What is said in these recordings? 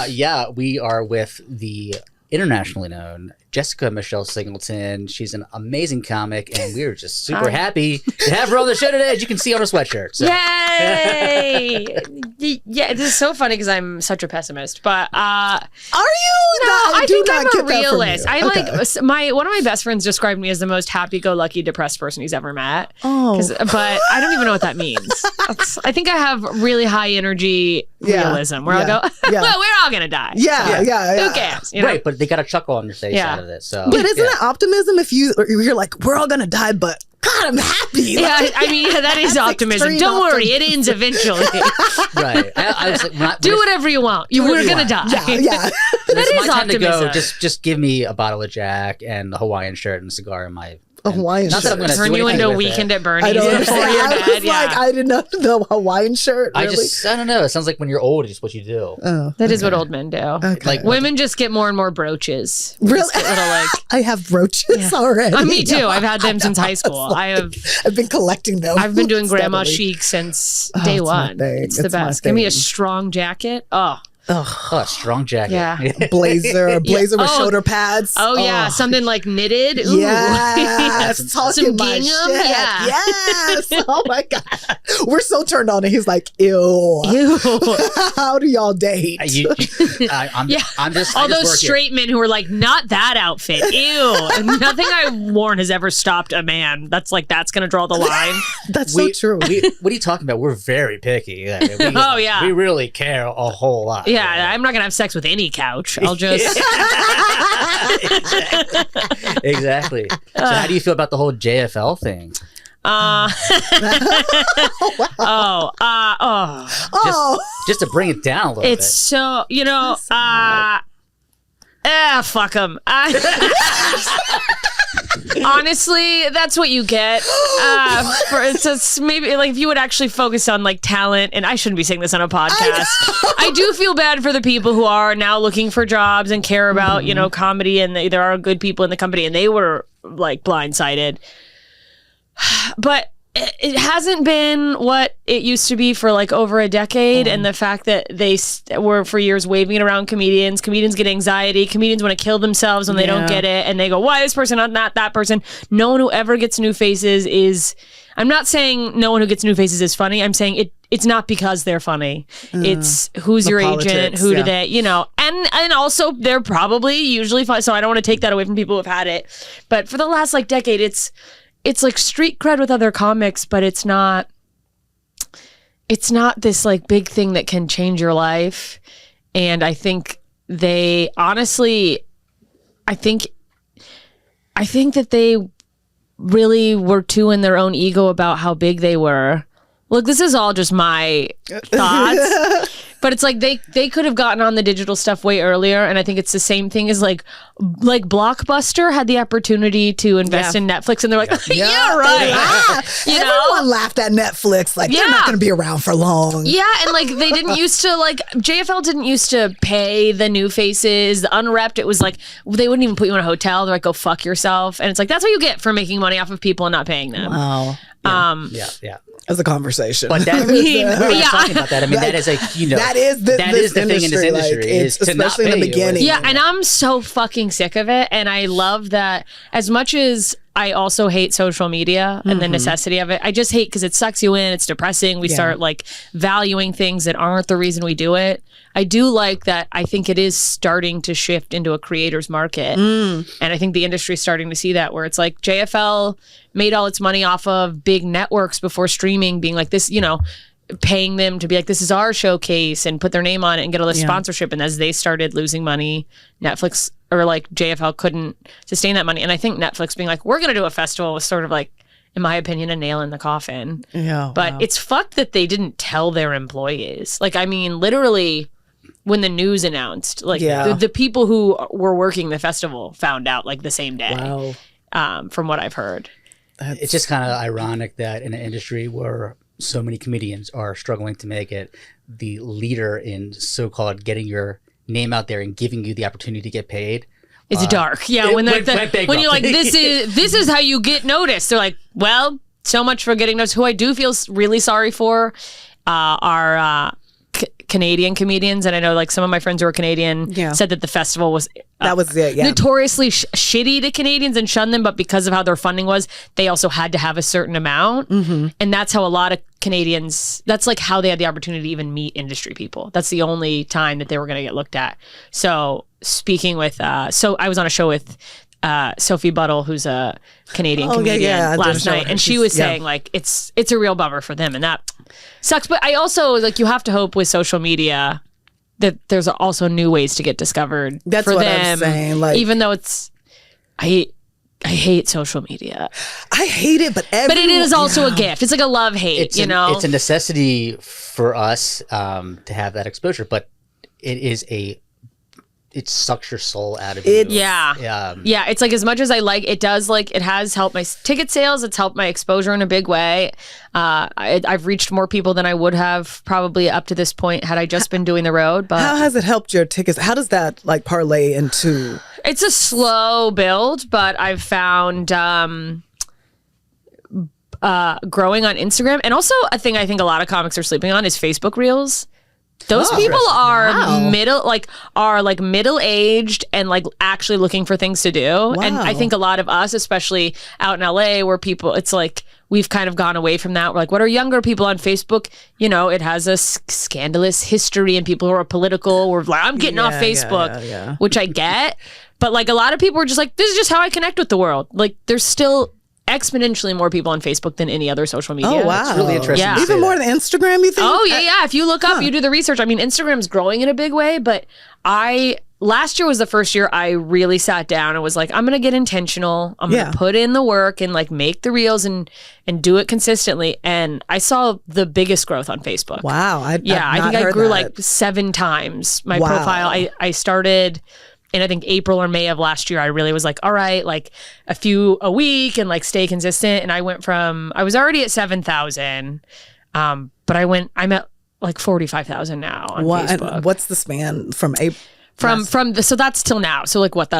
Yeah, we are with the internationally known Jessica Michelle Singleton. She's an amazing comic, and we're just super happy to have her on the show today, as you can see on her sweatshirt. So. Yay! Yeah, this is so funny because I'm such a pessimist. But are you? No, I think I'm a realist. Okay. One of my best friends described me as the most happy-go-lucky depressed person he's ever met. Oh, but I don't even know what that means. I think I have really high energy realism where I'll go, well, we're all gonna die. Yeah. Who cares? You know? Right, but they got a chuckle on your face out of it. So, but isn't it optimism if you're like, we're all gonna die, but God, I'm happy. Yeah, I mean, that is optimism. Don't worry, it ends eventually. Right. I was like, do whatever you want. We're gonna die. Yeah. That is To optimism. go, just give me a bottle of Jack and a Hawaiian shirt and a cigar in my. A Hawaiian shirt. Turn you into a Weekend at Bernie's before you're dead. I was like, I didn't know the Hawaiian shirt. Really? I don't know. It sounds like when you're old, it's what you do. Oh, that is what old men do. Okay. Like women just get more and more brooches. Really? Little, I have brooches already. Me too. I've had them since high school. I've been collecting them. I've been doing grandma chic since day one. It's the best. Give me a strong jacket. Oh, a strong jacket. Yeah. blazer with shoulder pads. Oh, yeah. Something like knitted. Ooh. Yes. Talking Some my gingham. shit. Yeah. Yes. Oh my God. We're so turned on. And he's like, ew. How do y'all date? I'm just all those straight men who are like, not that outfit. Ew. And nothing I've worn has ever stopped a man. That's going to draw the line. That's so true. What are you talking about? We're very picky. We really care a whole lot. Yeah, I'm not going to have sex with any couch. I'll just... Exactly. So how do you feel about the whole JFL thing? Just to bring it down a little bit. It's so, fuck them. Honestly, that's what you get. Maybe like if you would actually focus on like talent, and I shouldn't be saying this on a podcast. I do feel bad for the people who are now looking for jobs and care about comedy, and there are good people in the company, and they were like blindsided. But it hasn't been what it used to be for like over a decade. And the fact that they were for years waving it around comedians get anxiety. Comedians want to kill themselves when they don't get it. And they go, why this person, not that person? No one who ever gets new faces is, I'm not saying no one who gets new faces is funny. I'm saying it's not because they're funny. It's who's your agent, who do they, and also they're probably usually fun. So I don't want to take that away from people who have had it. But for the last like decade, it's like street cred with other comics, but it's not this like big thing that can change your life. And I think they honestly, I think that they really were too in their own ego about how big they were. Look, this is all just my thoughts. But it's like they could have gotten on the digital stuff way earlier, and I think it's the same thing as like Blockbuster had the opportunity to invest in Netflix, and they're like, yeah right. Everyone laughed at Netflix, like they're not going to be around for long. Yeah, and like they didn't used to JFL didn't used to pay the new faces, the unrepped. It was like they wouldn't even put you in a hotel. They're like, go fuck yourself, and it's like that's what you get for making money off of people and not paying them. Wow. Yeah. As a conversation. But that, we were talking about that. I mean, that is that is the thing in this industry, is to not pay in the beginning. Yeah, and I'm so fucking sick of it. And I love that as much as I also hate social media and the necessity of it. I just hate because it sucks you in. It's depressing. We start like valuing things that aren't the reason we do it. I do like that. I think it is starting to shift into a creator's market. And I think the industry is starting to see that, where it's like JFL made all its money off of big networks before streaming being like this, paying them to be like, this is our showcase and put their name on it and get all this sponsorship. And as they started losing money, Netflix or like JFL couldn't sustain that money. And I think Netflix being like, we're going to do a festival was sort of like, in my opinion, a nail in the coffin. Yeah. But it's fucked that they didn't tell their employees. Like, I mean, literally when the news announced, like the people who were working the festival found out like the same day. Wow. From what I've heard. It's just kind of ironic that in an industry where so many comedians are struggling to make it, the leader in so-called getting your name out there and giving you the opportunity to get paid. It's dark. Yeah, when you're like, this is how you get noticed. They're like, well, so much for getting noticed. Who I do feel really sorry for are Canadian comedians, and I know like some of my friends who are Canadian said that the festival was notoriously shitty to Canadians and shunned them, but because of how their funding was, they also had to have a certain amount, and that's how a lot of Canadians, that's like how they had the opportunity to even meet industry people. That's the only time that they were going to get looked at. So speaking with so I was on a show with Sophie Buttle, who's a Canadian comedian, last night, and she was saying like it's a real bummer for them, and that sucks. But I also like, you have to hope with social media that there's also new ways to get discovered. That's for what them, I'm saying. Like, even though I hate social media. I hate it, but it is also a gift. It's like a love hate. It's a necessity for us to have that exposure, but it sucks your soul out of you. Yeah. It's like, as much as I like it, does like, it has helped my ticket sales. It's helped my exposure in a big way. I've reached more people than I would have probably up to this point had I just been doing the road. But how has it helped your tickets? How does that like parlay into? It's a slow build, but I've found growing on Instagram, and also a thing I think a lot of comics are sleeping on is Facebook Reels. Those people are middle-aged and like actually looking for things to do. And I think a lot of us, especially out in LA, where people, it's like we've kind of gone away from that. We're like, what are younger people on Facebook? You know, it has a scandalous history, and people who are political, we're like, I'm getting off Facebook, which I get. But like, a lot of people are just like, this is just how I connect with the world. Like, there's still exponentially more people on Facebook than any other social media. Oh, wow. It's really interesting. Yeah. Even more than Instagram, you think? Oh, yeah. If you look up, you do the research. I mean, Instagram's growing in a big way, but last year was the first year I really sat down and was like, I'm going to get intentional. I'm going to put in the work and like make the reels and do it consistently. And I saw the biggest growth on Facebook. Wow. I think I grew like 7 times my profile. I started in I think April or May of last year. I really was like, all right, like a few a week and like stay consistent. And I went from, I was already at 7,000, but I'm at like 45,000 now on Facebook. And what's the span from April? So that's till now. So like what,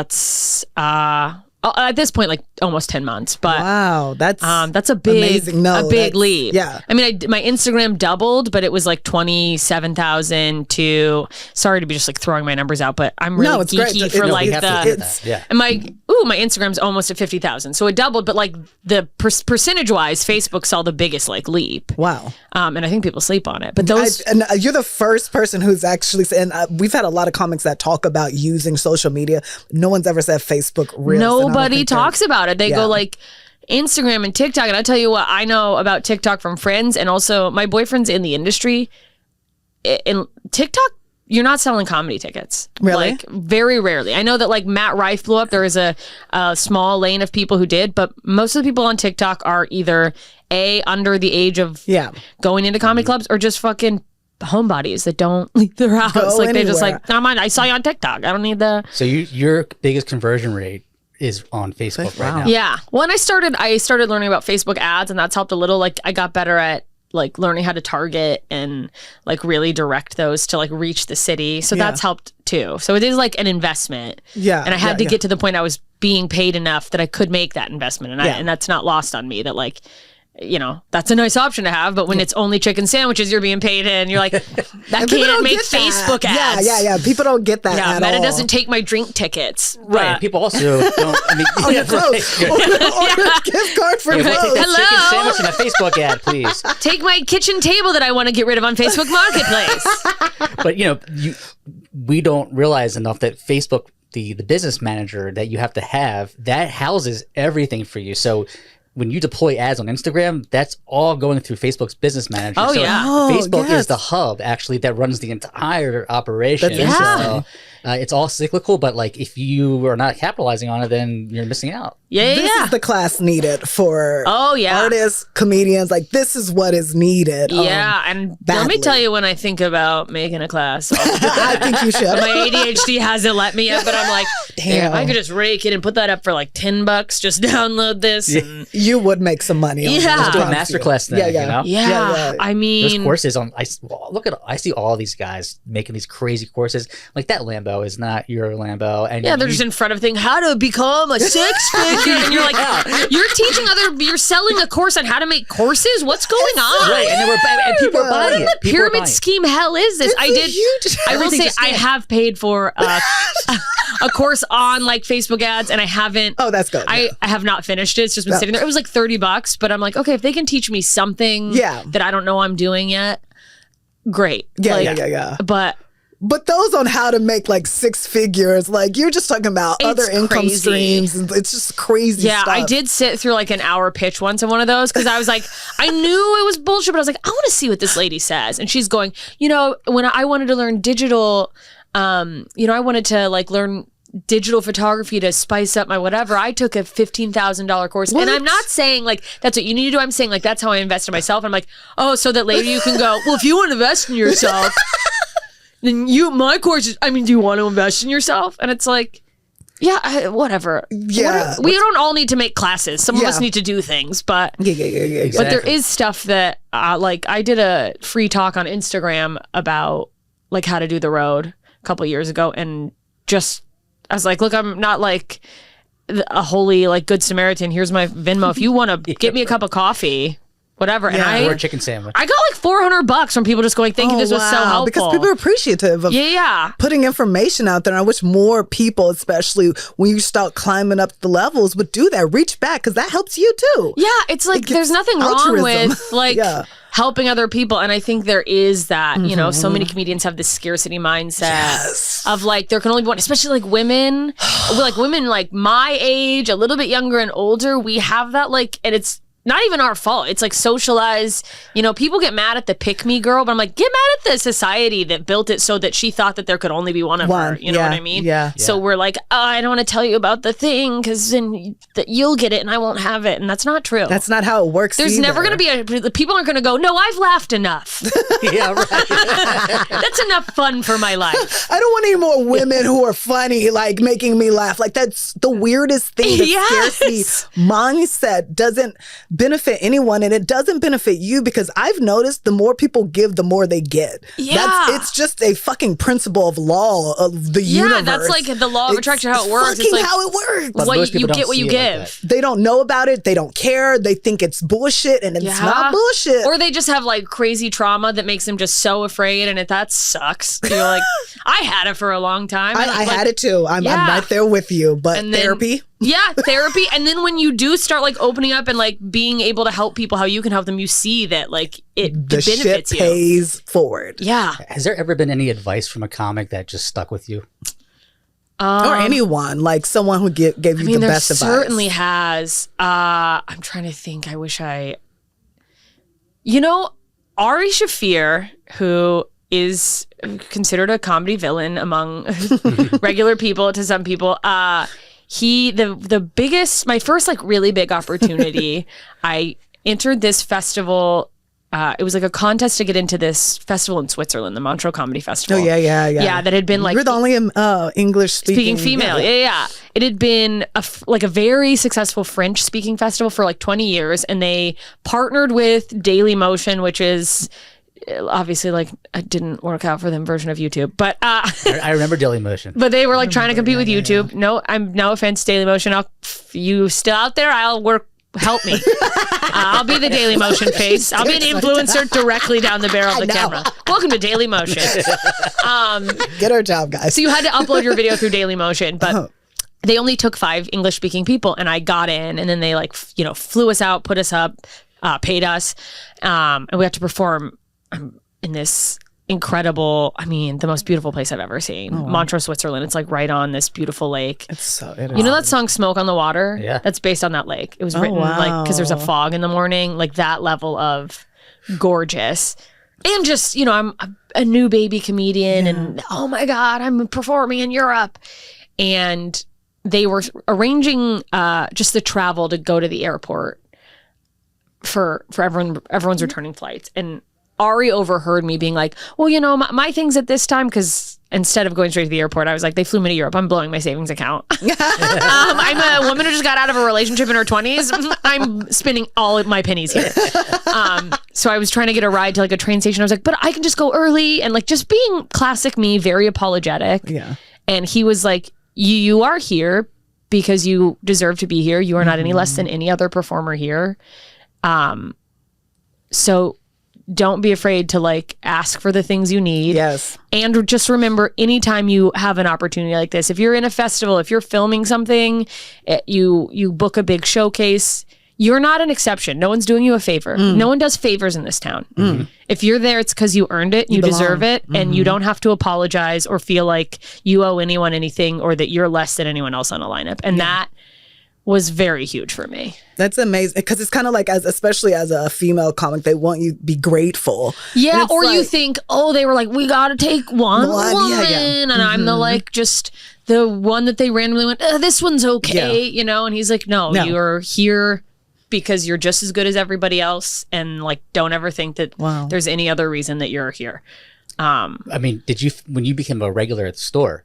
at this point, like almost 10 months, but wow, that's a big, amazing. a big leap. Yeah. I mean, my Instagram doubled, but it was like 27,000 to, sorry to be just like throwing my numbers out, but I'm really geeky for like and my Instagram's almost at 50,000. So it doubled, but like the percentage wise, Facebook saw the biggest like leap. Wow. And I think people sleep on it, but you're the first person who's actually, and we've had a lot of comics that talk about using social media. No one's ever said Facebook Reels. Nobody talks about it. They go like Instagram and TikTok. And I'll tell you what I know about TikTok from friends, and also my boyfriend's in the industry. In TikTok, you're not selling comedy tickets. Really? Like very rarely. I know that like Matt Rife blew up. There was a small lane of people who did, but most of the people on TikTok are either under the age of going into comedy clubs, or just fucking homebodies that don't leave their house. They're just like, I saw you on TikTok. I don't need the. So your biggest conversion rate is on Facebook right now. Yeah. When I started learning about Facebook ads, and that's helped a little. Like I got better at like learning how to target and like really direct those to like reach the city. So that's helped too. So it is like an investment. Yeah. And I had to get to the point I was being paid enough that I could make that investment. And and that's not lost on me that like, you know, that's a nice option to have, but when it's only chicken sandwiches you're being paid in, you're like, that can't make Facebook ads. Yeah. People don't get that at Meta all. doesn't take my drink tickets. Right. People also don't. I mean, your clothes. Or a gift card for clothes. Chicken sandwich and a Facebook ad, please. Take my kitchen table that I want to get rid of on Facebook Marketplace. But you know, we don't realize enough that Facebook, the business manager that you have to have, that houses everything for you. So when you deploy ads on Instagram, that's all going through Facebook's business manager. Oh, so yeah. Facebook is the hub, actually, that runs the entire operation. That's interesting. So it's all cyclical, but like if you are not capitalizing on it, then you're missing out. This is the class needed for artists, comedians. Like, this is what is needed. And let me tell you, when I think about making a class, I think you should. My ADHD hasn't let me yet, but I'm like, damn, I could just rake it and put that up for like $10. Just download this. And You would make some money. On Yeah. Let's do a masterclass then. You know? Yeah. I mean, there's courses on. I see all these guys making these crazy courses. Like that Lambo is not your Lambo, and yeah, they're just in front of thing. How to become a six-figure, and you're like, you're teaching you're selling a course on how to make courses. What's going on? Right, and people are buying it. What pyramid scheme hell is this? I will say I have paid for a course on like Facebook ads, and I haven't. Oh, that's good. I have not finished it. It's just been sitting there. It was like $30, but I'm like, okay, if they can teach me something that I don't know I'm doing yet, great. Yeah. But those on how to make like six figures, like you're just talking about other income streams. And it's just crazy stuff. I did sit through like an hour pitch once in one of those because I was like, I knew it was bullshit, but I was like, I want to see what this lady says. And she's going, when I wanted to learn digital, I wanted to like learn digital photography to spice up my whatever. I took a $15,000 course. What? And I'm not saying like that's what you need to do. I'm saying like that's how I invest in myself. I'm like, oh, so that later you can go, well, if you want to invest in yourself, then my course is, do you want to invest in yourself? And it's like, whatever. Yeah. We don't all need to make classes. Some of us need to do things, but exactly. But there is stuff that like I did a free talk on Instagram about like how to do the road a couple of years ago, and just I was like, look, I'm not like a holy like good Samaritan. Here's my Venmo. If you want to get me a cup of coffee, whatever. And or a chicken sandwich. I got like $400 from people just going, thank you, this was so helpful. Because people are appreciative of putting information out there. And I wish more people, especially when you start climbing up the levels, would do that. Reach back, because that helps you too. Yeah, it's like there's nothing wrong with like helping other people. And I think there is that, so many comedians have this scarcity mindset of like there can only be one, especially like women. Like women like my age, a little bit younger and older, we have that like, and it's not even our fault. It's like socialized. People get mad at the pick me girl, but I'm like, get mad at the society that built it so that she thought that there could only be one of her. You know what I mean? Yeah. So we're like, I don't want to tell you about the thing because then you'll get it and I won't have it. And that's not true. That's not how it works. There's never going to be the people aren't going to go, no, I've laughed enough. Yeah, right. That's enough fun for my life. I don't want any more women who are funny, like making me laugh. Like that's the weirdest thing. The scarcity mindset doesn't benefit anyone, and it doesn't benefit you, because I've noticed the more people give, the more they get. It's just a fucking principle of law of the universe. That's like the law of attraction, how it works. It's like how it works. What you get what you give. They don't know about it. They don't care. They think it's bullshit, and it's not bullshit. Or they just have like crazy trauma that makes them just so afraid, and that sucks. You're like, I had it for a long time. I had it too. I'm right there with you. But therapy. Yeah, therapy. And then when you do start like opening up and like being able to help people how you can help them, you see that like it benefits you. Pays forward. Yeah. Has there ever been any advice from a comic that just stuck with you? Or anyone, like someone who gave you the best advice? There certainly has. I'm trying to think. I wish Ari Shaffir, who is considered a comedy villain among regular people to some people, the biggest, my first like really big opportunity, I entered this festival. It was like a contest to get into this festival in Switzerland, the Montreux Comedy Festival. Oh, yeah. Yeah, that had been like... You're the only English-speaking female. Yeah. It had been a very successful French-speaking festival for like 20 years, and they partnered with Dailymotion, which is... obviously like it didn't work out for them version of YouTube, but I remember Dailymotion. But they were like trying to compete with YouTube. No, I'm no offense, Dailymotion. You still out there? Help me. I'll be the Dailymotion face. I'll be an influencer directly down the barrel of the camera. Welcome to Dailymotion. Get our job, guys. So you had to upload your video through Dailymotion, but they only took 5 English-speaking people, and I got in, and then they like flew us out, put us up, paid us, and we had to perform in this incredible, the most beautiful place I've ever seen. Montreux, Switzerland. It's like right on this beautiful lake. You know that song Smoke on the Water? Yeah. That's based on that lake. It was written like because there's a fog in the morning, like that level of gorgeous. And just, I'm a new baby comedian and oh my God, I'm performing in Europe. And they were arranging just the travel to go to the airport for everyone's returning flights. And Ari overheard me being like, well, you know, my thing's at this time, because instead of going straight to the airport, I was like, they flew me to Europe. I'm blowing my savings account. I'm a woman who just got out of a relationship in her 20s. I'm spending all of my pennies here. So I was trying to get a ride to like a train station. I was like, but I can just go early, and like just being classic me, very apologetic. Yeah. And he was like, you are here because you deserve to be here. You are not any less than any other performer here. So don't be afraid to like ask for the things you need. Yes. And just remember, anytime you have an opportunity like this, if you're in a festival, if you're filming something, you book a big showcase, you're not an exception. No one's doing you a favor. No one does favors in this town. If you're there, it's because you earned it, you deserve it, and you don't have to apologize or feel like you owe anyone anything or that you're less than anyone else on a lineup. And that was very huge for me. That's amazing, because it's kind of like, especially as a female comic, they want you to be grateful. Yeah, or like, you think, oh, they were like, we got to take one woman, and I'm the like just the one that they randomly went, this one's okay, you know? And he's like, no, you're here because you're just as good as everybody else, and like don't ever think that there's any other reason that you're here. I mean, did you, when you became a regular at the store,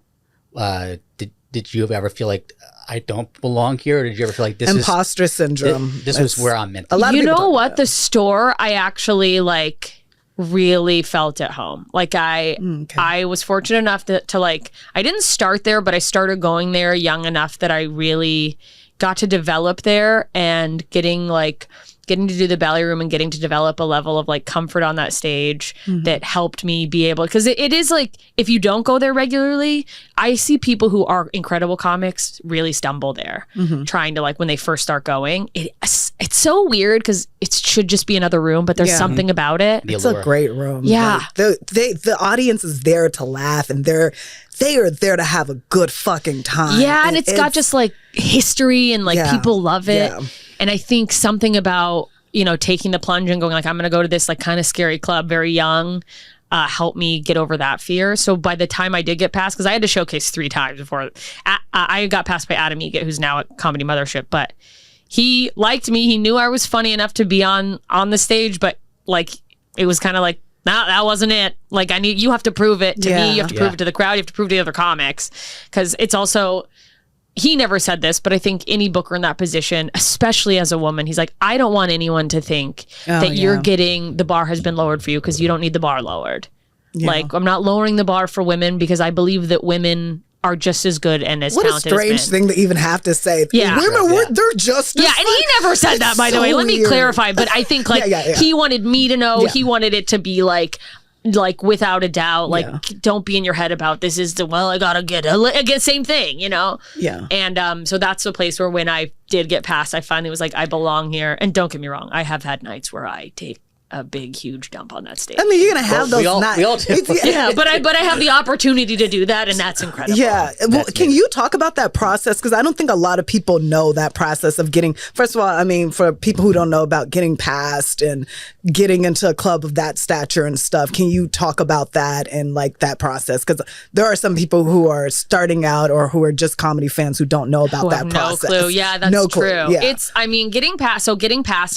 did you ever feel like I don't belong here, or did you ever feel like this imposter syndrome? This was where I'm meant to be? A lot of you people know what? about The store, I actually like really felt at home. Like I was fortunate enough to like, I didn't start there, but I started going there young enough that I really got to develop there, and getting to do the ballet room and getting to develop a level of like comfort on that stage that helped me be able, because it is like, if you don't go there regularly, I see people who are incredible comics really stumble there trying to like, when they first start going, it's so weird because it should just be another room, but there's something about it. It's a great room. Yeah. Like, the audience is there to laugh, and they are there to have a good fucking time. Yeah, and it's got just like history, and like people love it. Yeah. And I think something about, you know, taking the plunge and going like, I'm going to go to this like kind of scary club very young, helped me get over that fear. So by the time I did get past, because I had to showcase 3 times before I got passed by Adam Egget, who's now at Comedy Mothership, but he liked me. He knew I was funny enough to be on the stage, but like, it was kind of like, nah, that wasn't it. Like, you have to prove it to me. You have to prove it to the crowd. You have to prove it to the other comics. Because it's also, he never said this, but I think any booker in that position, especially as a woman, he's like, I don't want anyone to think that you're getting, the bar has been lowered for you, because you don't need the bar lowered. Yeah. Like, I'm not lowering the bar for women, because I believe that women are just as good and as talented as men. What a strange thing to even have to say. Yeah. Women, they're just as and he never said that, by the way. Let me clarify. But I think like he wanted me to know. He wanted it to be like without a doubt, like don't be in your head about this is the, well, I gotta get same thing, you know? Yeah. And so that's the place where when I did get past, I finally was like, I belong here. And don't get me wrong, I have had nights where I take a big, huge dump on that stage. I mean, you're gonna have those nights. We all do. But I have the opportunity to do that, and that's incredible. Yeah. Well, can you talk about that process? Because I don't think a lot of people know that process of getting. First of all, I mean, for people who don't know about getting past and getting into a club of that stature and stuff, can you talk about that and like that process? Because there are some people who are starting out or who are just comedy fans who don't know about that process. No clue. Yeah, that's no true. Clue. Yeah. It's, I mean, getting past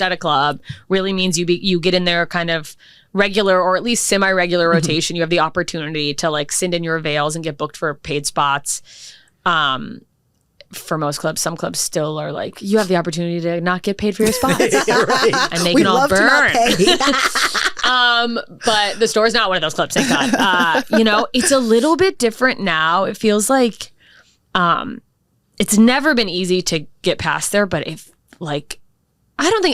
at a club really means you get in there kind of regular or at least semi-regular rotation. You have the opportunity to like send in your avails and get booked for paid spots. For most clubs, some clubs still are like, you have the opportunity to not get paid for your spots. Right. And they can all burn. But the store is not one of those clubs, thank God. You know, it's a little bit different now. It feels like it's never been easy to get past there, but if like, I don't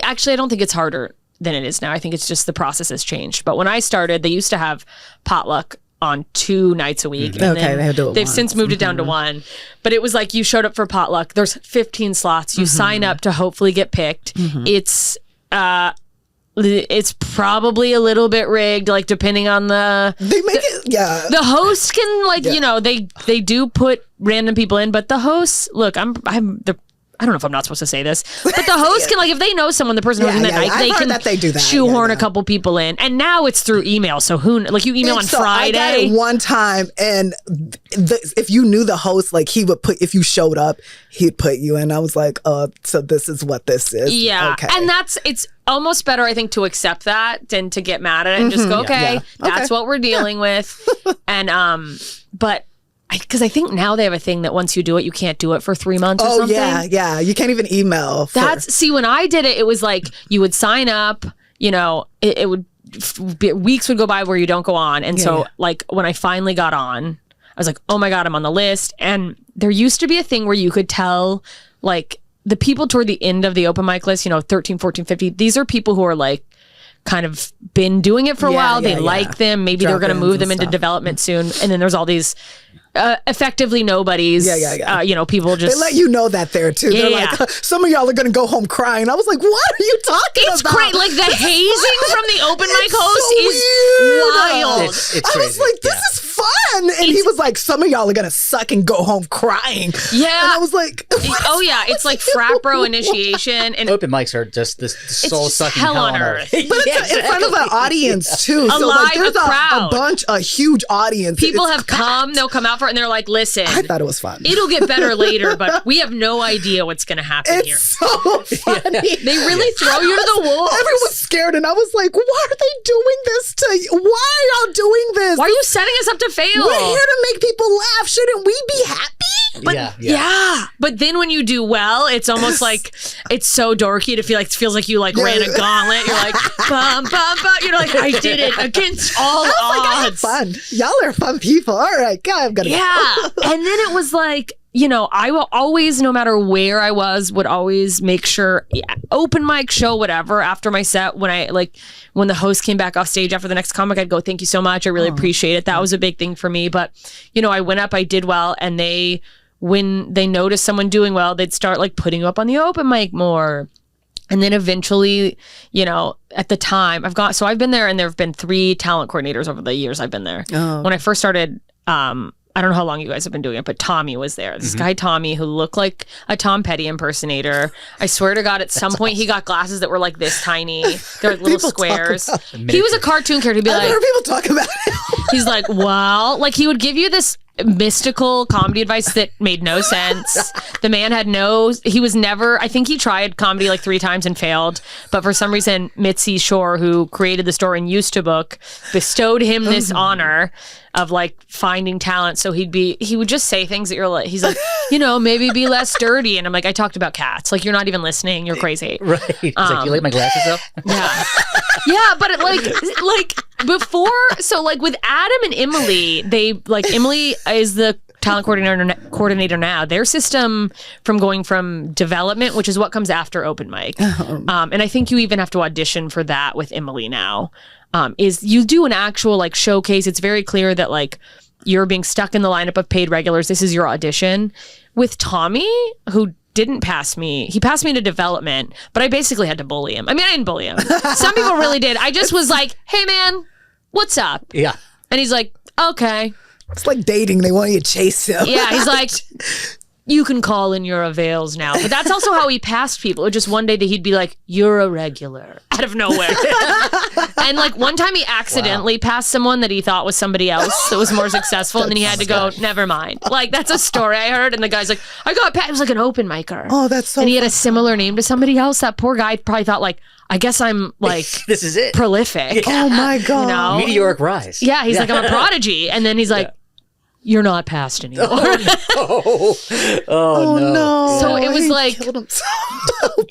think it's harder than it is now. I think it's just the process has changed. But when I started, they used to have potluck on 2 nights a week. And then they've since moved it down to 1. But it was like you showed up for potluck. There's 15 slots. You sign up to hopefully get picked. It's probably a little bit rigged, like depending on the the host can like you know they do put random people in, but the hosts look, I don't know if I'm not supposed to say this, but the host can, like, if they know someone, the person hosting that night, they can that they do that. shoehorn a couple people in. And now it's through email. So like you email on Friday. I got it one time, and if you knew the host, like he would if you showed up, he'd put you in. I was like, so this is what this is. Yeah. Okay. And it's almost better, I think, to accept that than to get mad at it and just go, okay, that's what we're dealing with. And, but because I think now they have a thing that once you do it, you can't do it for 3 months or something. Yeah. You can't even email. See, when I did it, it was like you would sign up, it would, weeks would go by where you don't go on. And like when I finally got on, I was like, oh my God, I'm on the list. And there used to be a thing where you could tell, like, the people toward the end of the open mic list, 13, 14, 15, these are people who are like, kind of been doing it for a while. They like them. Maybe they're going to move them into development soon. And then there's all these effectively nobodies. People just... They let you know that there too. They're like, some of y'all are going to go home crying. I was like, what are you talking about? It's great. Like the hazing from the open mic host is wild. It's I was like, this is fun. And he was like, some of y'all are going to suck and go home crying. Yeah. And I was like... It's like frat bro initiation. And open mics are just this soul-sucking hell on earth. But it's in front of an audience too. There's a bunch, a huge audience. People have come, they'll come out for it and they're like, listen. I thought it was fun. It'll get better later, but we have no idea what's going to happen here. It's so funny. They really throw you to the wolves. Everyone's scared and I was like, why are they doing this to you? Why are y'all doing this? Why are you setting us up to fail? We're here to make people laugh. Shouldn't we be happy? But but then when you do well, it's almost like it's so dorky to feel like it feels like you like ran a gauntlet. You're like bum bum bum. You're like, I did it against all odds. I had fun. Y'all are fun people. All right, God, I'm gonna go. And then it was like, I will always, no matter where I was, would always make sure, open mic, show, whatever, after my set, when the host came back off stage after the next comic, I'd go, thank you so much. I really appreciate it. That was a big thing for me. But, I went up, I did well. And when they noticed someone doing well, they'd start like putting you up on the open mic more. And then eventually, at the time I've been there and there have been 3 talent coordinators over the years I've been there. When I first started, I don't know how long you guys have been doing it, but Tommy was there. This guy, Tommy, who looked like a Tom Petty impersonator. I swear to God, at some point he got glasses that were like this tiny. They're like little squares. He was a cartoon character. He'd be like, I've heard people talk about it. He's like, well, like he would give you this mystical comedy advice that made no sense. The man had I think he tried comedy like 3 times and failed, but for some reason Mitzi Shore, who created the store and used to book, bestowed him this honor of like finding talent. So he would just say things that you're like, he's like, maybe be less dirty. And I'm like, I talked about cats. Like, you're not even listening. You're crazy. Right. It's like, you like my glasses though? Yeah. But it like before, so like with Adam and Emily, Emily is the talent coordinator now. Their system from going from development, which is what comes after open mic, and I think you even have to audition for that with Emily now, is you do an actual like showcase. It's very clear that like you're being stuck in the lineup of paid regulars. This is your audition. With Tommy, who didn't pass me. He passed me to development, but I basically had to bully him. I mean, I didn't bully him. Some people really did. I just was like, hey man, what's up? Yeah. And he's like, okay. It's like dating. They want you to chase him. Yeah, he's like, you can call in your avails now. But that's also how he passed people. Just one day that he'd be like, you're a regular, out of nowhere. And like one time he accidentally passed someone that he thought was somebody else that was more successful. And then he had to go, never mind. Like, that's a story I heard. And the guy's like, I got passed. It was like an open micer. Oh, that's so And he had a similar name to somebody else. That poor guy probably thought like, I guess I'm like, this is it. Prolific. Oh my God. Meteoric rise. Yeah, he's like, I'm a prodigy. And then he's like, you're not passed anymore. Oh no. So it was like,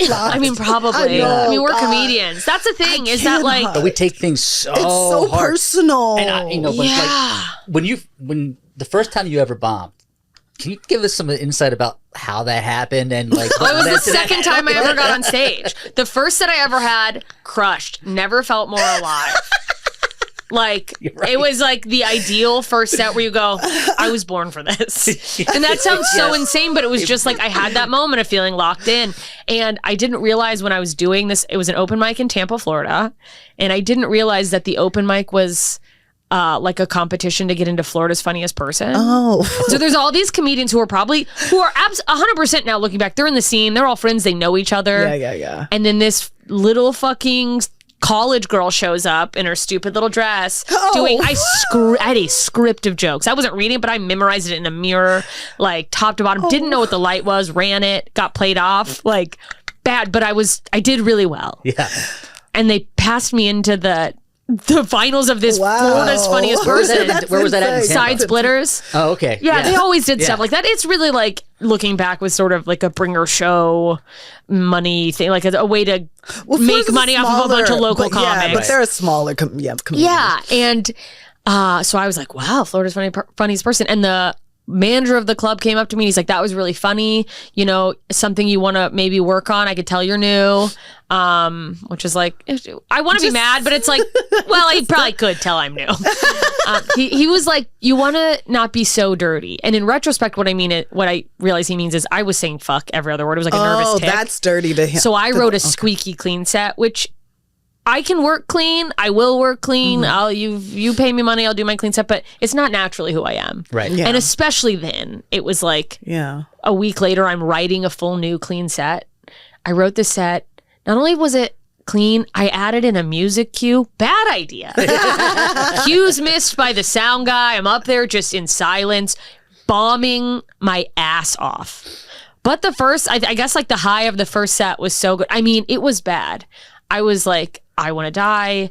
I mean, probably. I mean, we're comedians. That's the thing, is that like, but we take things so it's so hard. personal. And like when the first time you ever bombed, can you give us some insight about how that happened and like? It was the second time I ever got on stage. The first that I ever had, crushed. Never felt more alive. Like, it was like the ideal first set where you go, I was born for this. And that sounds so insane, but it was just like I had that moment of feeling locked in. And I didn't realize when I was doing this, it was an open mic in Tampa, Florida. And I didn't realize that the open mic was like a competition to get into Florida's Funniest Person. Oh. So there's all these comedians who are 100% now looking back. They're in the scene. They're all friends. They know each other. Yeah. And then this little fucking college girl shows up in her stupid little dress doing, I had a script of jokes. I wasn't reading it, but I memorized it in a mirror, like top to bottom. Didn't know what the light was, ran it, got played off, like bad, but I did really well. Yeah. And they passed me into the finals of this Florida's Funniest Person. Where was that at? Side Splitters. Oh, okay. Yeah, they always did stuff like that. It's really like looking back with sort of like a bringer show money thing, like a way to make money off of a bunch of local comics. Yeah, but they're a smaller community. Yeah, and so I was like, wow, Florida's Funniest Person. And the manager of the club came up to me and he's like, that was really funny, you know, something you want to maybe work on. I could tell you're new, which is like, I want to be mad, but it's like, well, I probably could tell I'm new. He was like, you want to not be so dirty. And in retrospect, what I realize he means is I was saying fuck every other word. It was like a nervous tick. That's dirty to him. So I wrote a squeaky clean set, which I can work clean. I will work clean. You pay me money, I'll do my clean set, but it's not naturally who I am. Right. Yeah. And especially then, it was like a week later, I'm writing a full new clean set. I wrote the set. Not only was it clean, I added in a music cue. Bad idea. Cues missed by the sound guy. I'm up there just in silence, bombing my ass off. But the first, I guess like the high of the first set was so good. I mean, it was bad. I was like, I want to die.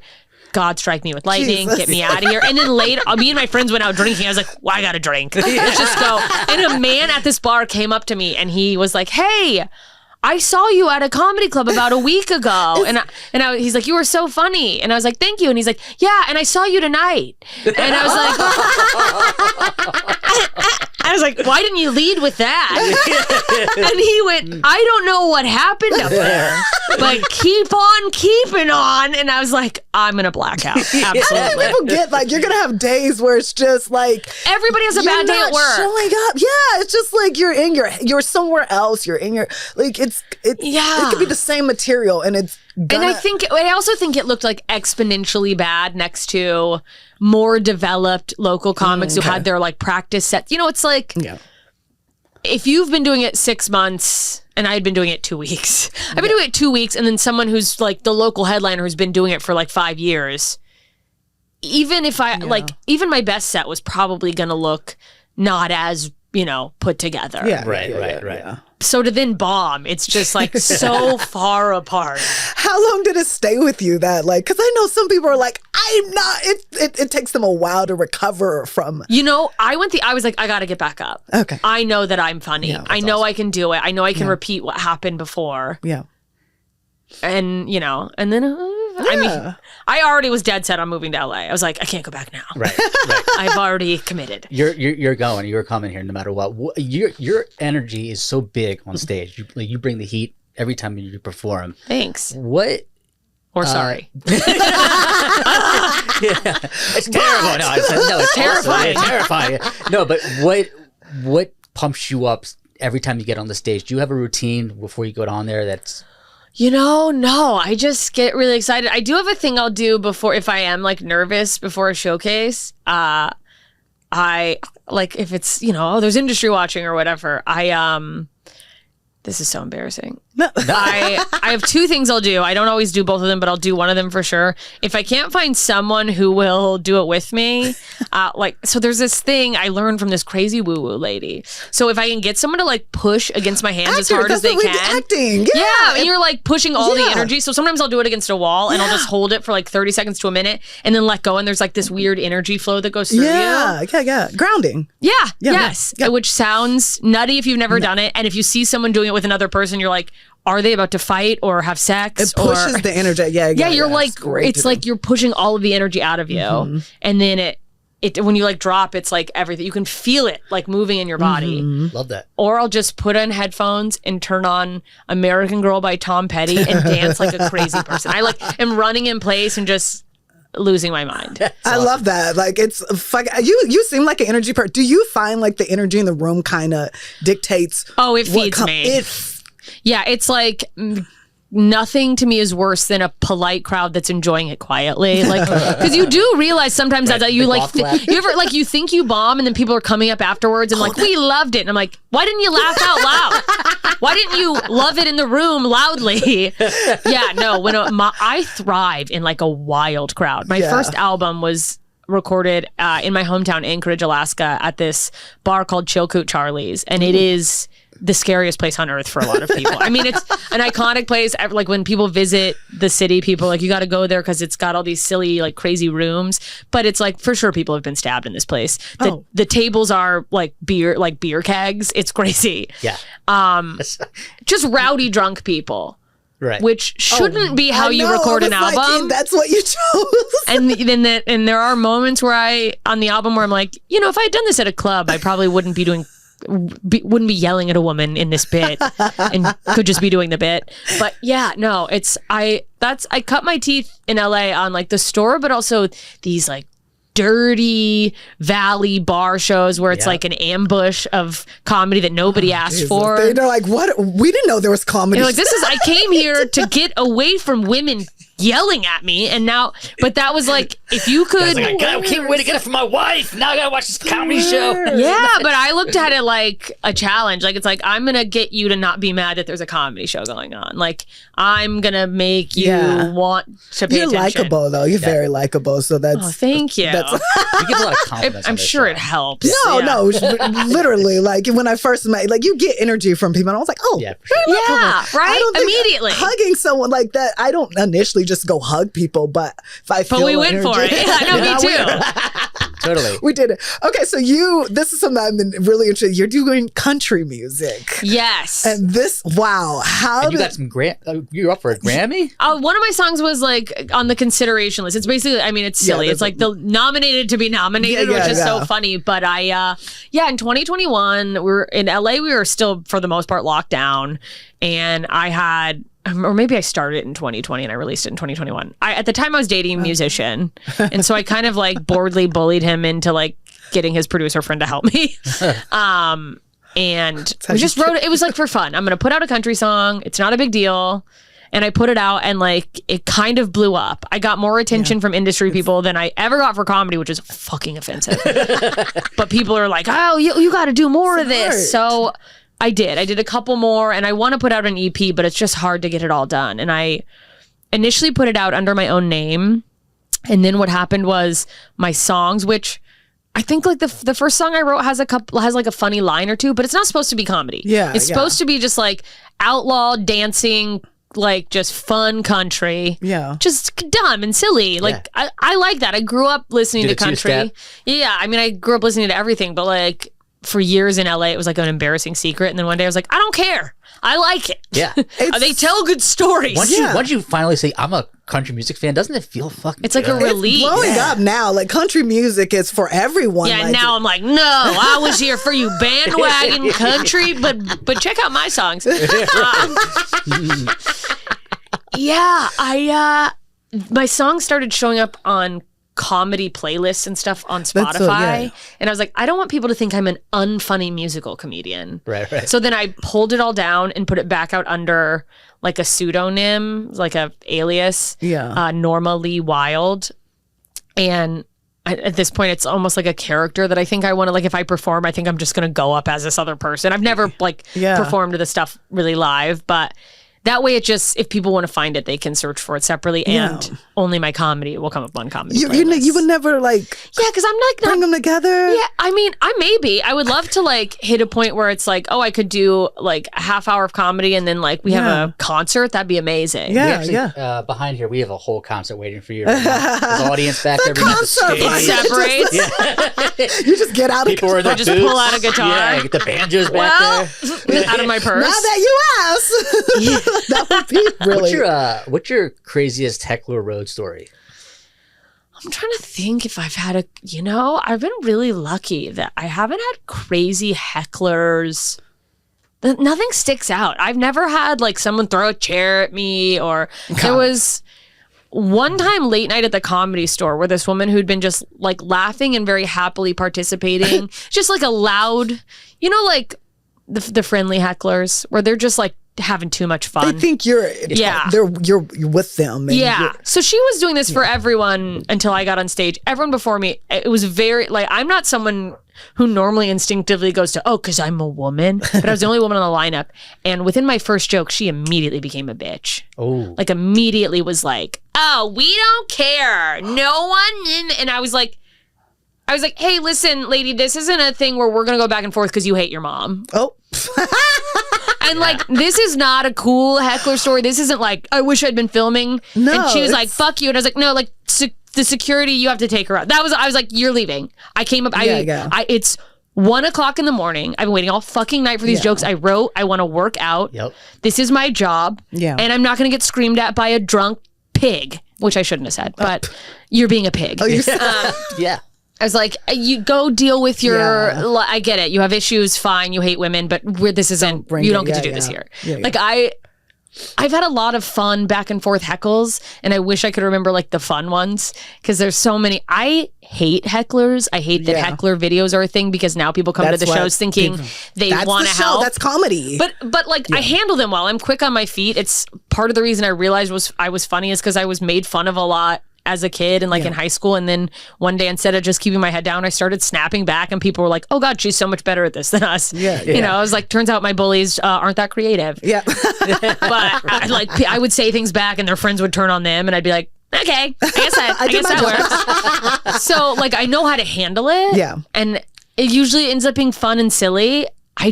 God, strike me with lightning. Get me out of here. And then later, me and my friends went out drinking. I was like, well, I got to drink. Let's just go. And a man at this bar came up to me and he was like, hey, I saw you at a comedy club about a week ago. He's like, you were so funny. And I was like, thank you. And he's like, yeah, and I saw you tonight. And I was like, why didn't you lead with that? And he went, I don't know what happened up there, but keep on keeping on. And I was like, I'm going to black out. Absolutely. People get like, you're going to have days where it's just like. Everybody has a bad day at work. Showing up. Yeah. It's just like you're somewhere else. You're in your, like, it could be the same material and it's gonna. And I also think it looked like exponentially bad next to more developed local comics who had their like practice sets. You know, it's like if you've been doing it 6 months and I had been doing it 2 weeks, I've been doing it 2 weeks, and then someone who's like the local headliner who's been doing it for like 5 years. Even if even my best set was probably going to look not as, you know, put together. Yeah. Right. Yeah. So to then bomb, it's just like so far apart. How long did it stay with you that like, because I know some people are like, I'm not, it takes them a while to recover from. You know, I was like, I got to get back up. Okay. I know that I'm funny. Yeah, I know I can do it. I know I can repeat what happened before. Yeah. And, you know, and then, I mean, I already was dead set on moving to LA. I was like, I can't go back now. Right. I've already committed. You're going. You're coming here no matter what. Your energy is so big on stage. You bring the heat every time you perform. Thanks. What? Or sorry. It's terrible. No, it's terrifying. It's terrifying. No, but what pumps you up every time you get on the stage? Do you have a routine before you go on there that's... You know, no, I just get really excited. I do have a thing I'll do before, if I am like nervous before a showcase. I like if it's, you know, there's industry watching or whatever. This is so embarrassing. I have two things I'll do. I don't always do both of them, but I'll do one of them for sure. If I can't find someone who will do it with me, so there's this thing I learned from this crazy woo-woo lady. So if I can get someone to like push against my hands as hard as they can. Acting. Yeah, and you're like pushing all the energy. So sometimes I'll do it against a wall and I'll just hold it for like 30 seconds to a minute and then let go. And there's like this weird energy flow that goes through you. Yeah. Grounding. Yes. Which sounds nutty if you've never done it. And if you see someone doing it with another person, you're like, are they about to fight or have sex? It pushes the energy. You're like, it's like you're pushing all of the energy out of you. And then it when you like drop, it's like everything. You can feel it like moving in your body. Love that. Or I'll just put on headphones and turn on American Girl by Tom Petty and dance like a crazy person. I like am running in place and just losing my mind. I love that. Like it's you seem like an energy person. Do you find like the energy in the room kind of dictates? Oh, it feeds me. It's Yeah, it's like nothing to me is worse than a polite crowd that's enjoying it quietly. Like, because you do realize sometimes that you like, you ever like, you think you bomb and then people are coming up afterwards and like, we loved it. And I'm like, why didn't you laugh out loud? Why didn't you love it in the room loudly? Yeah, no, when I thrive in like a wild crowd. My first album was recorded in my hometown, Anchorage, Alaska, at this bar called Chilkoot Charlie's. And it is the scariest place on earth for a lot of people. I mean, it's an iconic place. Like when people visit the city, people are like, you got to go there because it's got all these silly, like crazy rooms. But it's like, for sure, people have been stabbed in this place. The tables are like beer kegs. It's crazy. Yeah. Just rowdy drunk people. Right. Which shouldn't be how you record an album. Like, that's what you chose. And there are moments where on the album where I'm like, if I had done this at a club, I probably wouldn't be yelling at a woman in this bit and could just be doing the bit. But yeah, no, I cut my teeth in LA on like the store, but also these like dirty valley bar shows where it's like an ambush of comedy that nobody asked for. They're like, what? We didn't know there was comedy. Like, I came here to get away from women yelling at me, and now, but that was like, if you could, I can't wait to get it from my wife. Now I gotta watch this comedy show. Yeah, but I looked at it like a challenge. Like, it's like, I'm gonna get you to not be mad that there's a comedy show going on. Like, I'm gonna make you want to pay attention. You're likable though. You're very likable. So that's. Thank you. You give a lot of compliments. I'm sure it helps. No, literally. Like when I first met, like you get energy from people, and I was like, right, immediately hugging someone like that. I don't initially just go hug people, but if I feel we went for it. Yeah, no, me too. Totally. We did it. Okay, so this is something I've been really interested in. You're doing country music. Yes. And this, wow. You got some you were up for a Grammy? One of my songs was like on the consideration list. It's basically, I mean, it's silly. It's like the nominated to be nominated, which is so funny. But in 2021, we were in LA. We were still, for the most part, locked down. And I had, or maybe I started in 2020 and I released it in 2021. At the time I was dating a musician. And so I kind of like boldly bullied him into like getting his producer friend to help me. And we just wrote it. It was like for fun. I'm going to put out a country song. It's not a big deal. And I put it out and like it kind of blew up. I got more attention from industry people than I ever got for comedy, which is fucking offensive. But people are like, oh, you got to do more of this. So I did a couple more, and I want to put out an EP, but it's just hard to get it all done. And I initially put it out under my own name. And then what happened was my songs, which I think like the first song I wrote has like a funny line or two, but it's not supposed to be comedy. Yeah. It's supposed to be just like outlaw dancing, like just fun country. Yeah. Just dumb and silly. Like I like that. I grew up listening to country. Two-step. Yeah. I mean, I grew up listening to everything, but like for years in LA, it was like an embarrassing secret. And then one day I was like, I don't care. I like it. Yeah. They tell good stories. Once you finally say, I'm a country music fan, doesn't it feel fucking It's like a relief. It's blowing up now. Like country music is for everyone. Yeah, now I'm like, no, I was here for you bandwagon country, but check out my songs. My songs started showing up on comedy playlists and stuff on Spotify. And I was like, I don't want people to think I'm an unfunny musical comedian. Right. So then I pulled it all down and put it back out under like a pseudonym, like a alias, Norma Lee Wild. And at this point, it's almost like a character that I think I want to, like, if I perform, I think I'm just going to go up as this other person. I've never performed the stuff really live, but that way, it just, if people want to find it, they can search for it separately, and only my comedy will come up on comedy. You would never like, because I'm not bring them together. Yeah, I mean, I would love to like hit a point where it's like, oh, I could do like a half hour of comedy, and then like we have a concert. That'd be amazing. Behind here, we have a whole concert waiting for you. There's an audience back there. It separates. You just get out of people just pull out a guitar. Yeah, get the banjos back there. Out of my purse. Now that you ask. That would be really. What's your craziest heckler road story? I'm trying to think if I've had I've been really lucky that I haven't had crazy hecklers. Nothing sticks out. I've never had like someone throw a chair at me, or there was one time late night at the Comedy Store where this woman who'd been just like laughing and very happily participating, just like a loud, like the friendly hecklers where they're just like having too much fun. They think you're with them. Yeah. So she was doing this for everyone until I got on stage. Everyone before me, it was very, like, I'm not someone who normally instinctively goes to, because I'm a woman. But I was the only woman on the lineup. And within my first joke, she immediately became a bitch. Oh. Like, immediately was like, oh, we don't care. No one. And I was like, hey, listen, lady, this isn't a thing where we're going to go back and forth because you hate your mom. Oh. And like, this is not a cool heckler story. This isn't like, I wish I'd been filming. No. And she was like, fuck you. And I was like, no, like, the security, you have to take her out. I was like, you're leaving. I came up, it's 1:00 in the morning. I've been waiting all fucking night for these jokes. I wrote, I want to work out. Yep. This is my job. Yeah. And I'm not going to get screamed at by a drunk pig, which I shouldn't have said, but you're being a pig. Oh, you Yeah. I was like, you go deal with your, I get it. You have issues, fine. You hate women, but this isn't, you don't get to do this here. Yeah, yeah. Like I've had a lot of fun back and forth heckles, and I wish I could remember like the fun ones because there's so many. I hate hecklers. I hate that heckler videos are a thing because now people come to the shows thinking they want to help. That's comedy. But like I handle them well. I'm quick on my feet. It's part of the reason I realized I was funny is because I was made fun of a lot as a kid and like in high school, and then one day instead of just keeping my head down, I started snapping back, and people were like, "Oh God, she's so much better at this than us." You know, I was like, "Turns out my bullies aren't that creative." Yeah, but I would say things back, and their friends would turn on them, and I'd be like, "Okay, I guess that works." So like, I know how to handle it. Yeah, and it usually ends up being fun and silly. I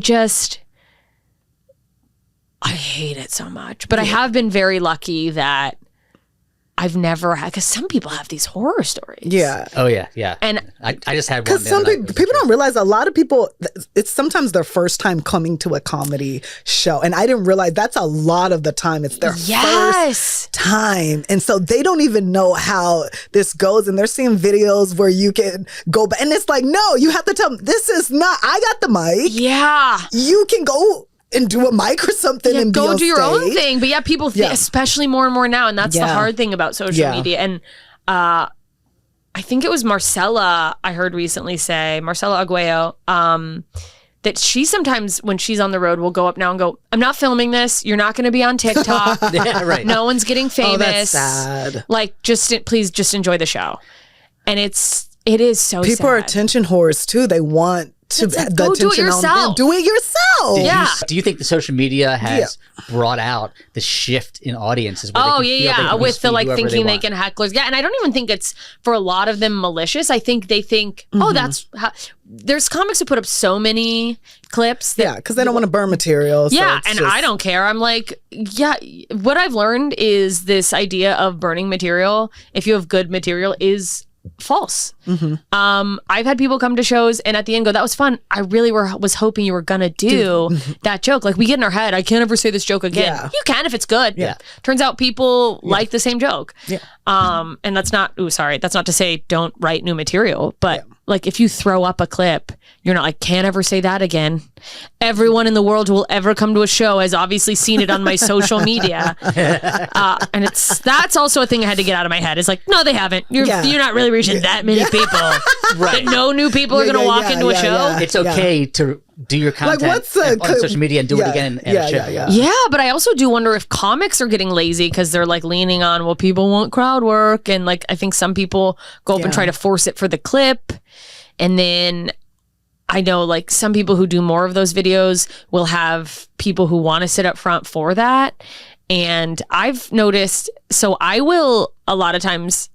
hate it so much, but I have been very lucky that I've never had, because some people have these horror stories. Yeah. Oh yeah, yeah. And I just had one. Because some people don't realize a lot of people, it's sometimes their first time coming to a comedy show. And I didn't realize that's a lot of the time. It's their first time. And so they don't even know how this goes. And they're seeing videos where you can go back. And it's like, no, you have to tell them, this is not, I got the mic. Yeah. You can go and do a mic or something and go do your own stage. thing. But people think, especially more and more now, and that's the hard thing about social media. And I think it was Marcella I heard recently say, Marcella Aguayo, that she sometimes when she's on the road will go up now and go, I'm not filming this. You're not going to be on TikTok. Yeah, right. No one's getting famous. Oh, that's sad. Like, please just enjoy the show. And it is so People sad. are attention whores too. They want to like, the go do it attention on them. yourself. Do it yourself. Do you think the social media has brought out the shift in audiences? Where with the like thinking they can hecklers. Yeah, and I don't even think it's for a lot of them malicious. I think they think, that's how. There's comics who put up so many clips. Because they don't want to burn material. So I don't care. I'm like, what I've learned is this idea of burning material, if you have good material, is false. I've had people come to shows and at the end go, that was fun. I really was hoping you were gonna do that joke. Like, we get in our head, I can't ever say this joke again. You can if it's good. Turns out people like the same joke. And that's not to say don't write new material, but like, if you throw up a clip, you're not like, can't ever say that again. Everyone in the world who will ever come to a show has obviously seen it on my social media. And that's also a thing I had to get out of my head. It's like, no, they haven't. You're not really reaching that many people. Right. That no new people are going to walk into a show. It's okay to do your content on social media and do it again at a show. Yeah, but I also do wonder if comics are getting lazy because they're like leaning on, well, people want crowd work. And like, I think some people go up and try to force it for the clip. And then I know like some people who do more of those videos will have people who want to sit up front for that. And I've noticed, so I will a lot of times,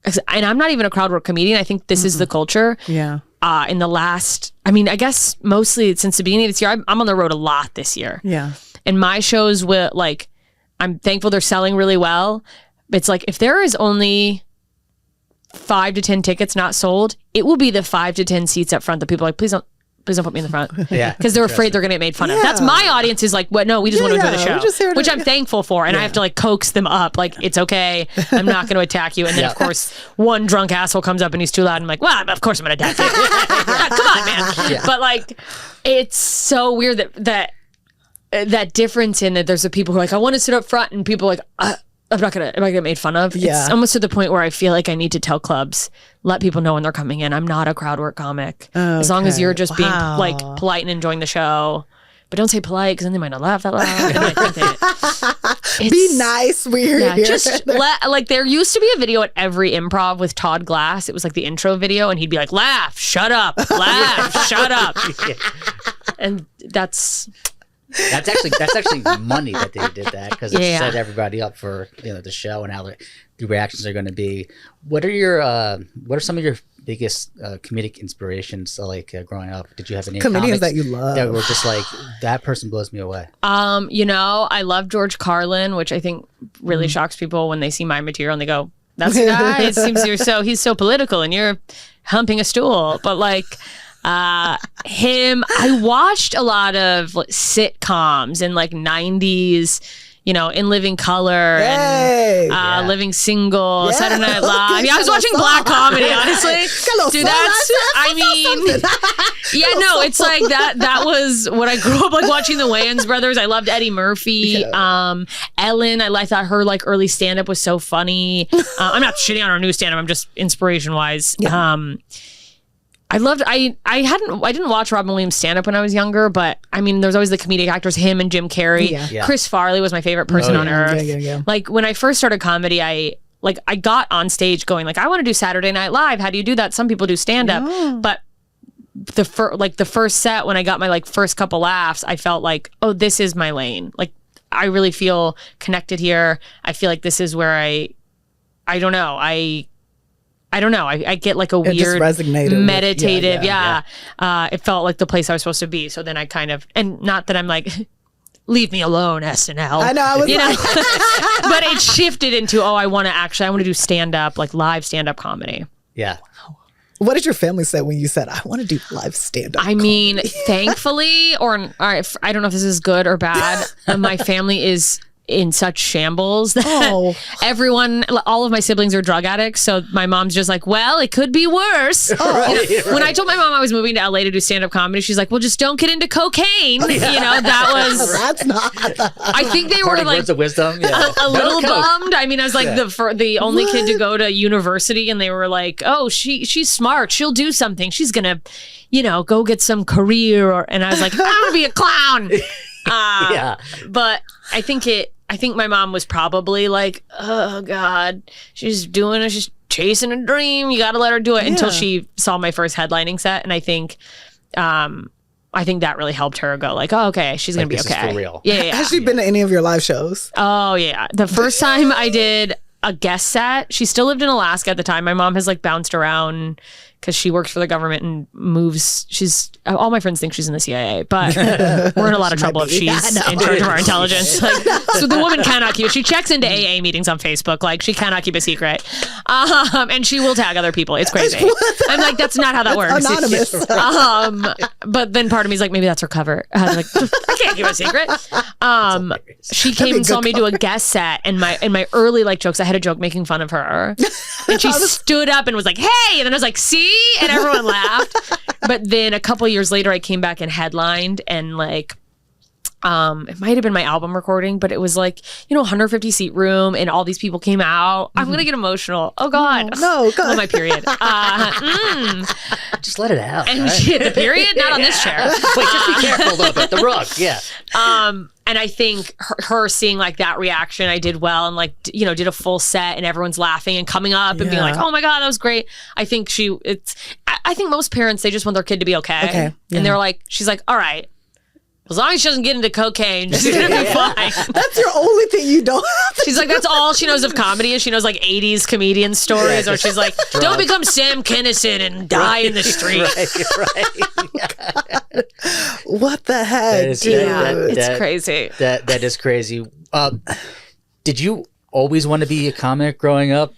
and I'm not even a crowd work comedian. I think this is the culture. Yeah. In the last, I guess mostly since the beginning of this year, I'm on the road a lot this year. Yeah. And my shows will like, I'm thankful they're selling really well. It's like, if there is only 5 to 10 tickets not sold, it will be the 5 to 10 seats up front that people are like, please don't put me in the front. Because they're afraid they're going to get made fun of. That's my audience is like, what? No, we just want to enjoy the show, which I'm thankful for. And I have to like coax them up. Like, it's okay. I'm not going to attack you. And then of course, one drunk asshole comes up and he's too loud. And I'm like, well, of course I'm going to attack you. Come on, man. But like, it's so weird that difference in that there's the people who are like, I want to sit up front, and people are like, am I gonna get made fun of? Yeah. It's almost to the point where I feel like I need to tell clubs, let people know when they're coming in, I'm not a crowd work comic. As long as you're just being like polite and enjoying the show, but don't say polite because then they might not laugh that loud. And I think that be nice, weird. Yeah, just like there used to be a video at every improv with Todd Glass. It was like the intro video, and he'd be like, "Laugh, shut up, laugh, shut up," and that's actually money that they did that because it set everybody up for the show and how the reactions are going to be. What are some of your biggest comedic inspirations growing up? Did you have any comedians that you love that were just like that person blows me away? I love George Carlin, which I think really shocks people when they see my material and they go, "That's the guy." It seems he's so political and you're humping a stool, but like. Him, I watched a lot of sitcoms in like 90s, In Living Color and Living Single, Saturday Night Live. Yeah, I was watching black comedy, honestly. Dude, it's like that was what I grew up like watching the Wayans brothers. I loved Eddie Murphy. Ellen, I thought her like early stand-up was so funny. I'm not shitting on her new stand-up, I'm just inspiration-wise. I didn't watch Robin Williams stand up when I was younger, but I mean, there's always the comedic actors, him and Jim Carrey. Yeah. Chris Farley was my favorite person on earth. Yeah. Like when I first started comedy, I got on stage going like, I want to do Saturday Night Live. How do you do that? Some people do stand up, but the first set when I got my like first couple laughs, I felt like, oh, this is my lane. Like I really feel connected here. I feel like this is where I don't know. I get like a weird meditative. It felt like the place I was supposed to be. So then I kind of, and not that I'm like, leave me alone, SNL. I know. I was but it shifted into, I want to do stand up, like live stand up comedy. Yeah. What did your family say when you said, I want to do live stand up? I mean, thankfully, I don't know if this is good or bad. My family is in such shambles that all of my siblings are drug addicts. So my mom's just like, well, it could be worse. Right. When I told my mom I was moving to LA to do stand-up comedy, she's like, well, just don't get into cocaine. That was... That's not... I think they were like... Words of wisdom. Yeah. A little bummed. I mean, I was like the only kid to go to university, and they were like, oh, she's smart. She'll do something. She's going to, go get some career. And I was like, I want to be a clown. But I think my mom was probably like, oh God, she's chasing a dream. You got to let her do it until she saw my first headlining set. And I think that really helped her go like, oh, okay, she's going to be okay. This is for real. Yeah. Has she been to any of your live shows? Oh yeah. The first time I did a guest set, she still lived in Alaska at the time. My mom has like bounced around because she works for the government and moves. All my friends think she's in the CIA, but we're in a lot of trouble if she's in charge of our intelligence. So the woman cannot keep. She checks into AA meetings on Facebook. Like she cannot keep a secret, and she will tag other people. It's crazy. I'm like, that's not how that works. Anonymous. But then part of me is like, maybe that's her cover. I was like, I can't keep a secret. She came and saw me do a guest set, and my early like jokes. I had a joke making fun of her, and she stood up and was like, "Hey!" And then I was like, "See?" And everyone laughed. But then a couple years later, I came back and headlined, and like, it might have been my album recording, but it was like, 150 seat room, and all these people came out. I'm gonna get emotional. Oh God, no, God. Oh, my period. Just let it out. And shit, the period, not on this chair. Wait, just be careful though. But the rug, yeah. And I think her seeing like that reaction, I did well, and like, did a full set, and everyone's laughing and coming up and being like, oh my God, that was great. I think I think most parents, they just want their kid to be okay. And they're like, she's like, all right, as long as she doesn't get into cocaine, she's going to be fine. That's your only thing you don't have to She's like, that's all she knows of comedy is she knows like 80s comedian stories, or she's like, don't become Sam Kinison and die in the street. Right. What the heck, dude? It's crazy. That is crazy. Did you always want to be a comic growing up?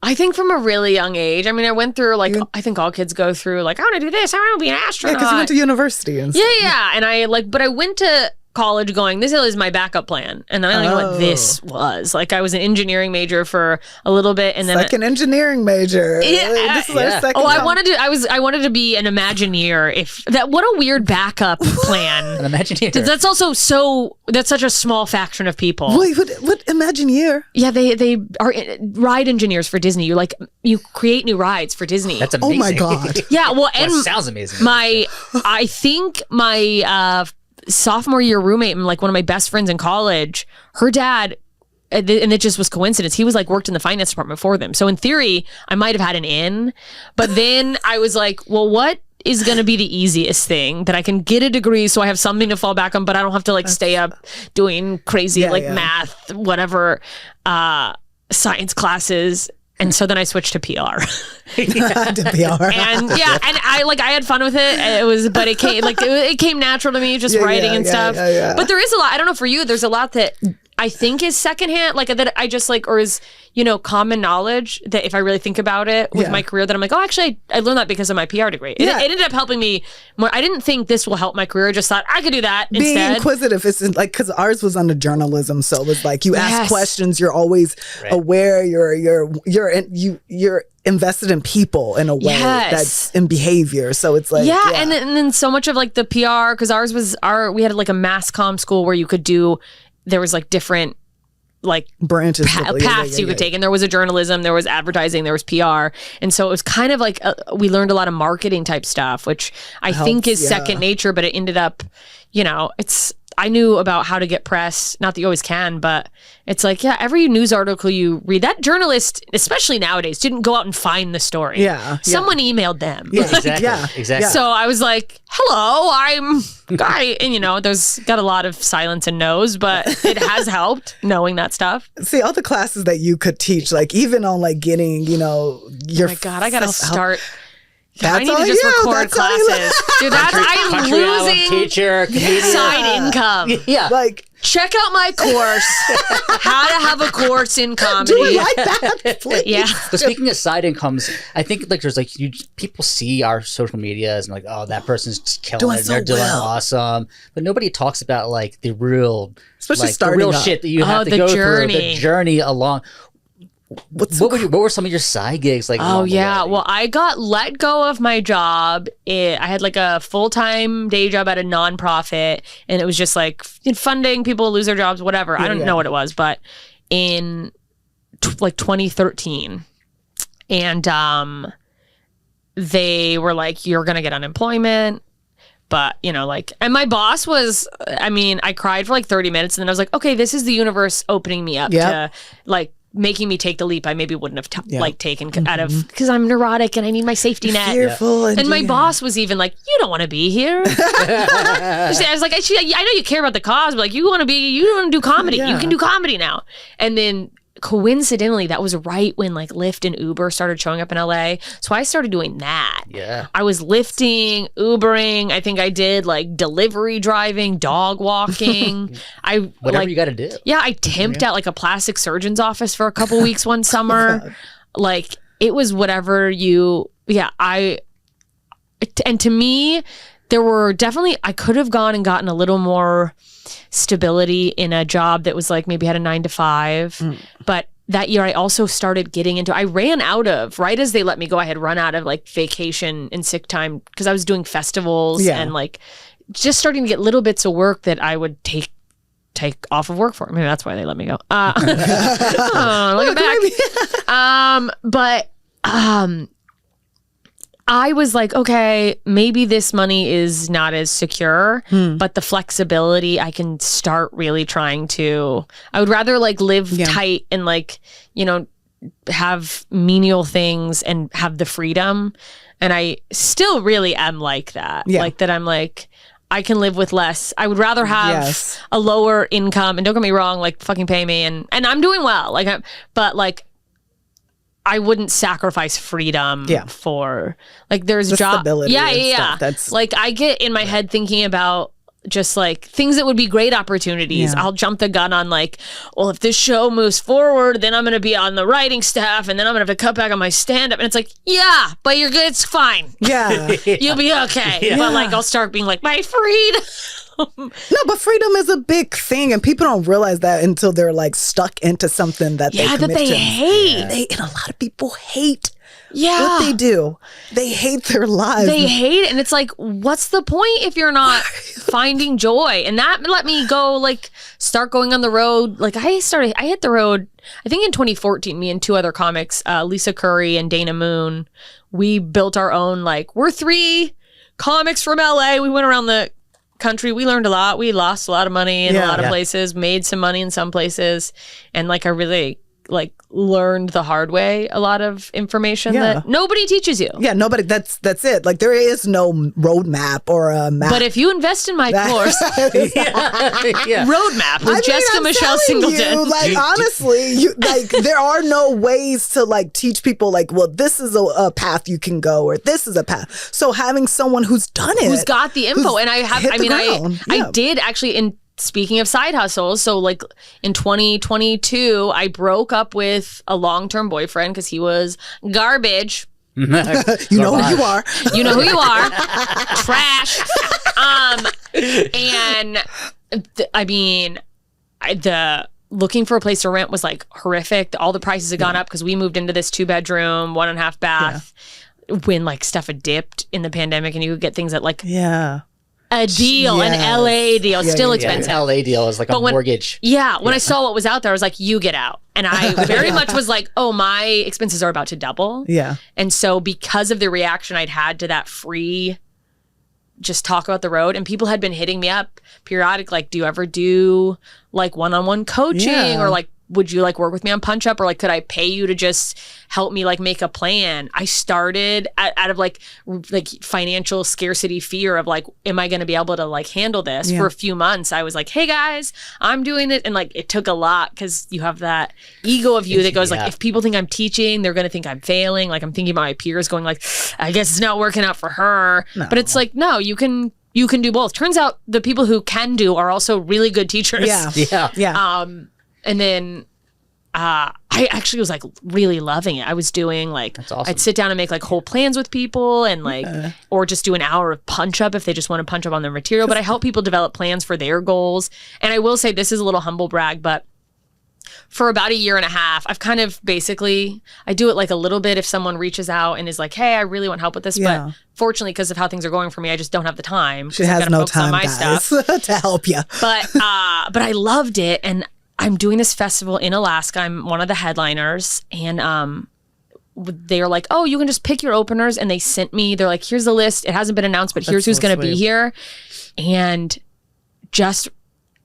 I think from a really young age. I mean, I went through like, I think all kids go through like, I want to do this. I want to be an astronaut. Yeah, because you went to university and stuff. Yeah. And but I went to college going, this is my backup plan. And I don't know what this was. Like I was an engineering major for a little bit, and then second engineering major. This is our second. I wanted to be an Imagineer. What a weird backup plan. An Imagineer. That's also that's such a small faction of people. Wait, what Imagineer? Yeah, they are ride engineers for Disney. You create new rides for Disney. That's amazing. Oh my God. Yeah, well, and that sounds amazing. I think my sophomore year roommate and like one of my best friends in college, her dad, and it just was coincidence. He was like worked in the finance department for them. So in theory, I might have had an in, but then I was like, well, what is going to be the easiest thing that I can get a degree so I have something to fall back on, but I don't have to like stay up doing crazy math, whatever, science classes. And so then I switched to PR. To PR. And I had fun with it. But it came natural to me, just writing and stuff. But there is a lot, I don't know for you, there's a lot that I think is secondhand, like that I just like, or is, common knowledge that if I really think about it with my career, that I'm like, oh, actually, I learned that because of my PR degree. It ended up helping me more. I didn't think this will help my career. I just thought I could do that Being instead. inquisitive is like, because ours was under journalism. So it was like, you ask questions, you're always aware, you're invested in people in a way that's in behavior. So it's like, and then so much of like the PR, because we had like a mass comm school where you could do, there was like different like branches paths you could take, and there was a journalism, there was advertising, there was PR, and so it was kind of like we learned a lot of marketing type stuff, which I think is second nature, but it ended up, I knew about how to get press, not that you always can, but it's like, every news article you read, that journalist, especially nowadays, didn't go out and find the story. Someone emailed them. Exactly. So I was like, hello, I'm Guy. And, there's got a lot of silence and no's, but it has helped knowing that stuff. See, all the classes that you could teach, like even on like getting, your oh my God, I got to start. I need all to just you. record That's all you. classes. Dude, I'm losing teacher, side income. Like, check out my course, how to have a course in comedy. Do it like that, please. But speaking of side incomes, I think like there's like people see our social medias and like, oh, that person's just killing it. They're doing awesome. But nobody talks about like the real, especially like, the real shit that you have to go through, the journey along. What were some of your side gigs like? Oh yeah, well, I got let go of my job. I had like a full-time day job at a nonprofit, and it was just like funding people lose their jobs, whatever. I don't know what it was, but in like 2013, and they were like, "You're gonna get unemployment." But, and my boss was, I cried for like 30 minutes, and then I was like, okay, this is the universe opening me up to like making me take the leap I maybe wouldn't have taken out of, because I'm neurotic and I need my safety net. Fearful and my boss was even like, you don't want to be here. I was like, I know you care about the cause, but like, you want to do comedy. You can do comedy now. And then coincidentally, that was right when like Lyft and Uber started showing up in LA. So I started doing that. Yeah. I was lifting, Ubering. I think I did like delivery driving, dog walking. Whatever you got to do. Yeah. I temped at like a plastic surgeon's office for a couple weeks one summer. Like it was whatever and to me, there were definitely, I could have gone and gotten a little more stability in a job that was like maybe had a 9 to 5. But that year I also started getting into, I ran out of, right as they let me go, I had run out of like vacation and sick time because I was doing festivals and like just starting to get little bits of work that I would take off of work for. Maybe that's why they let me go. Look back. I was like, okay, maybe this money is not as secure, but the flexibility, I can start really trying to, I would rather like live tight and like, have menial things and have the freedom. And I still really am like that. Like that I'm like, I can live with less. I would rather have a lower income, and don't get me wrong, like fucking pay me and I'm doing well. But like, I wouldn't sacrifice freedom for like there's the job stability stuff. That's like I get in my head thinking about just like things that would be great opportunities. I'll jump the gun on like, well, if this show moves forward, then I'm going to be on the writing staff, and then I'm going to have to cut back on my stand-up. And it's like, but you're good. It's fine. You'll be okay. But like, I'll start being like, my freedom. No, but freedom is a big thing, and people don't realize that until they're like stuck into something that they commit they to. hate. And a lot of people hate what they do. They hate their lives. They hate it, and it's like, what's the point if you're not finding joy? And that let me go like start going on the road. Like I hit the road. I think in 2014, me and 2 other comics, Lisa Curry and Dana Moon, we built our own like we're 3 comics from LA. We went around the country, we learned a lot. We lost a lot of money in a lot of places, made some money in some places. And like, I really like learned the hard way a lot of information that nobody teaches you. Yeah, nobody. That's it. Like, there is no roadmap or a map. But if you invest in my course, roadmap with Jessica Michelle Singleton. Like, honestly, like, there are no ways to like teach people like, well, this is a path you can go, or this is a path. So having someone who's done it, who's got the info, and I did actually speaking of side hustles, so like in 2022, I broke up with a long-term boyfriend because he was garbage. You know who you are. You know who you are. Trash. The looking for a place to rent was like horrific. All the prices had gone up because we moved into this 2-bedroom, 1.5 bath when like stuff had dipped in the pandemic, and you could get things at like a deal, an LA deal, still expensive. An LA deal is like a mortgage. When I saw what was out there, I was like, you get out. And I very much was like, oh, my expenses are about to double. Yeah. And so because of the reaction I'd had to that free just talk about the road, and people had been hitting me up periodic, like, do you ever do like one-on-one coaching, or like, would you like work with me on Punch Up, or like, could I pay you to just help me like make a plan? I started out of like financial scarcity fear of like, am I going to be able to like handle this? For a few months, I was like, hey guys, I'm doing it. And like, it took a lot because you have that ego of you that goes like, if people think I'm teaching, they're going to think I'm failing. Like, I'm thinking about my peers going like, I guess it's not working out for her. No. But it's like, no, you can do both. Turns out the people who can do are also really good teachers. Yeah. And then I actually was like really loving it. I was doing like, that's awesome. I'd sit down and make like whole plans with people, and like, or just do an hour of Punch Up if they just want to punch up on their material. But I help people develop plans for their goals. And I will say, this is a little humble brag, but for about 1.5 years, I've kind of basically, I do it like a little bit if someone reaches out and is like, hey, I really want help with this. But fortunately, because of how things are going for me, I just don't have the time. She has no time, guys, to help you. But I loved it. And I'm doing this festival in Alaska. I'm one of the headliners, and they're like, oh, you can just pick your openers. And they sent me, they're like, here's the list. It hasn't been announced, but here's who's going to be here. And just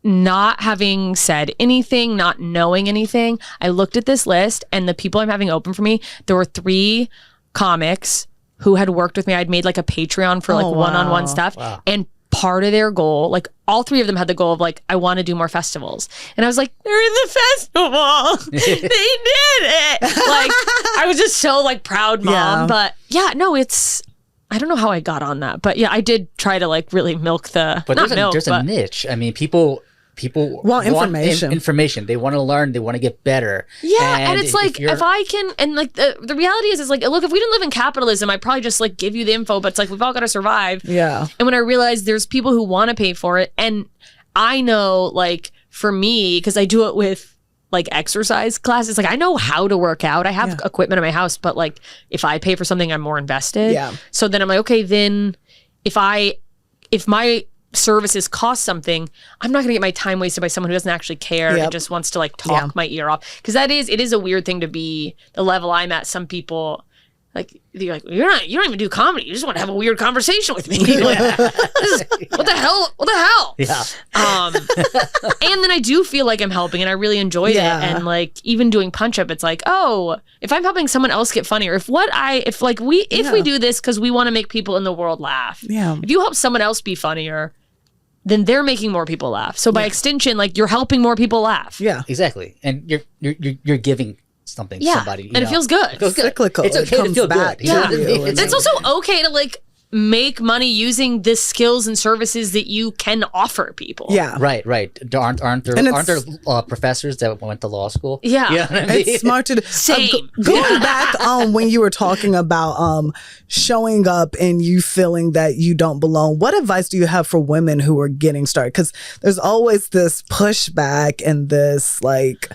not having said anything, not knowing anything, I looked at this list, and the people I'm having open for me, there were 3 comics who had worked with me. I'd made like a Patreon for like one-on-one stuff. Wow. And part of their goal, like all 3 of them had the goal of like, I want to do more festivals. And I was like, they're in the festival. They did it. Like, I was just so like proud mom. But I don't know how I got on that. But yeah, I did try to like really milk the, but there's a niche. I mean, people want information. They want to learn. They want to get better. Yeah, and it's like, if I can, and like the reality is like, look, if we didn't live in capitalism, I'd probably just like give you the info, but it's like, we've all got to survive. Yeah. And when I realized there's people who want to pay for it, and I know like for me, because I do it with like exercise classes, like I know how to work out. I have equipment in my house, but like if I pay for something, I'm more invested. Yeah. So then I'm like, okay, then if my services cost something, I'm not going to get my time wasted by someone who doesn't actually care and just wants to like talk my ear off. Because it is a weird thing to be the level I'm at. Some people like, you're like, you don't even do comedy. You just want to have a weird conversation with me. Like, what the hell? Yeah. And then I do feel like I'm helping, and I really enjoyed it. And like even doing Punch Up, it's like, oh, if I'm helping someone else get funnier, if we do this because we want to make people in the world laugh. Yeah. If you help someone else be funnier, then they're making more people laugh. So by extension, like you're helping more people laugh. Yeah. Exactly. And you're giving something to somebody. And it feels good. It feels good. Cyclical. It's okay to feel good. Yeah. It's also okay to like make money using the skills and services that you can offer people. Yeah. Right. Aren't there professors that went to law school? Yeah. You know what I mean? It's smart to Same. Going back when you were talking about showing up and you feeling that you don't belong, what advice do you have for women who are getting started? Because there's always this pushback and this like,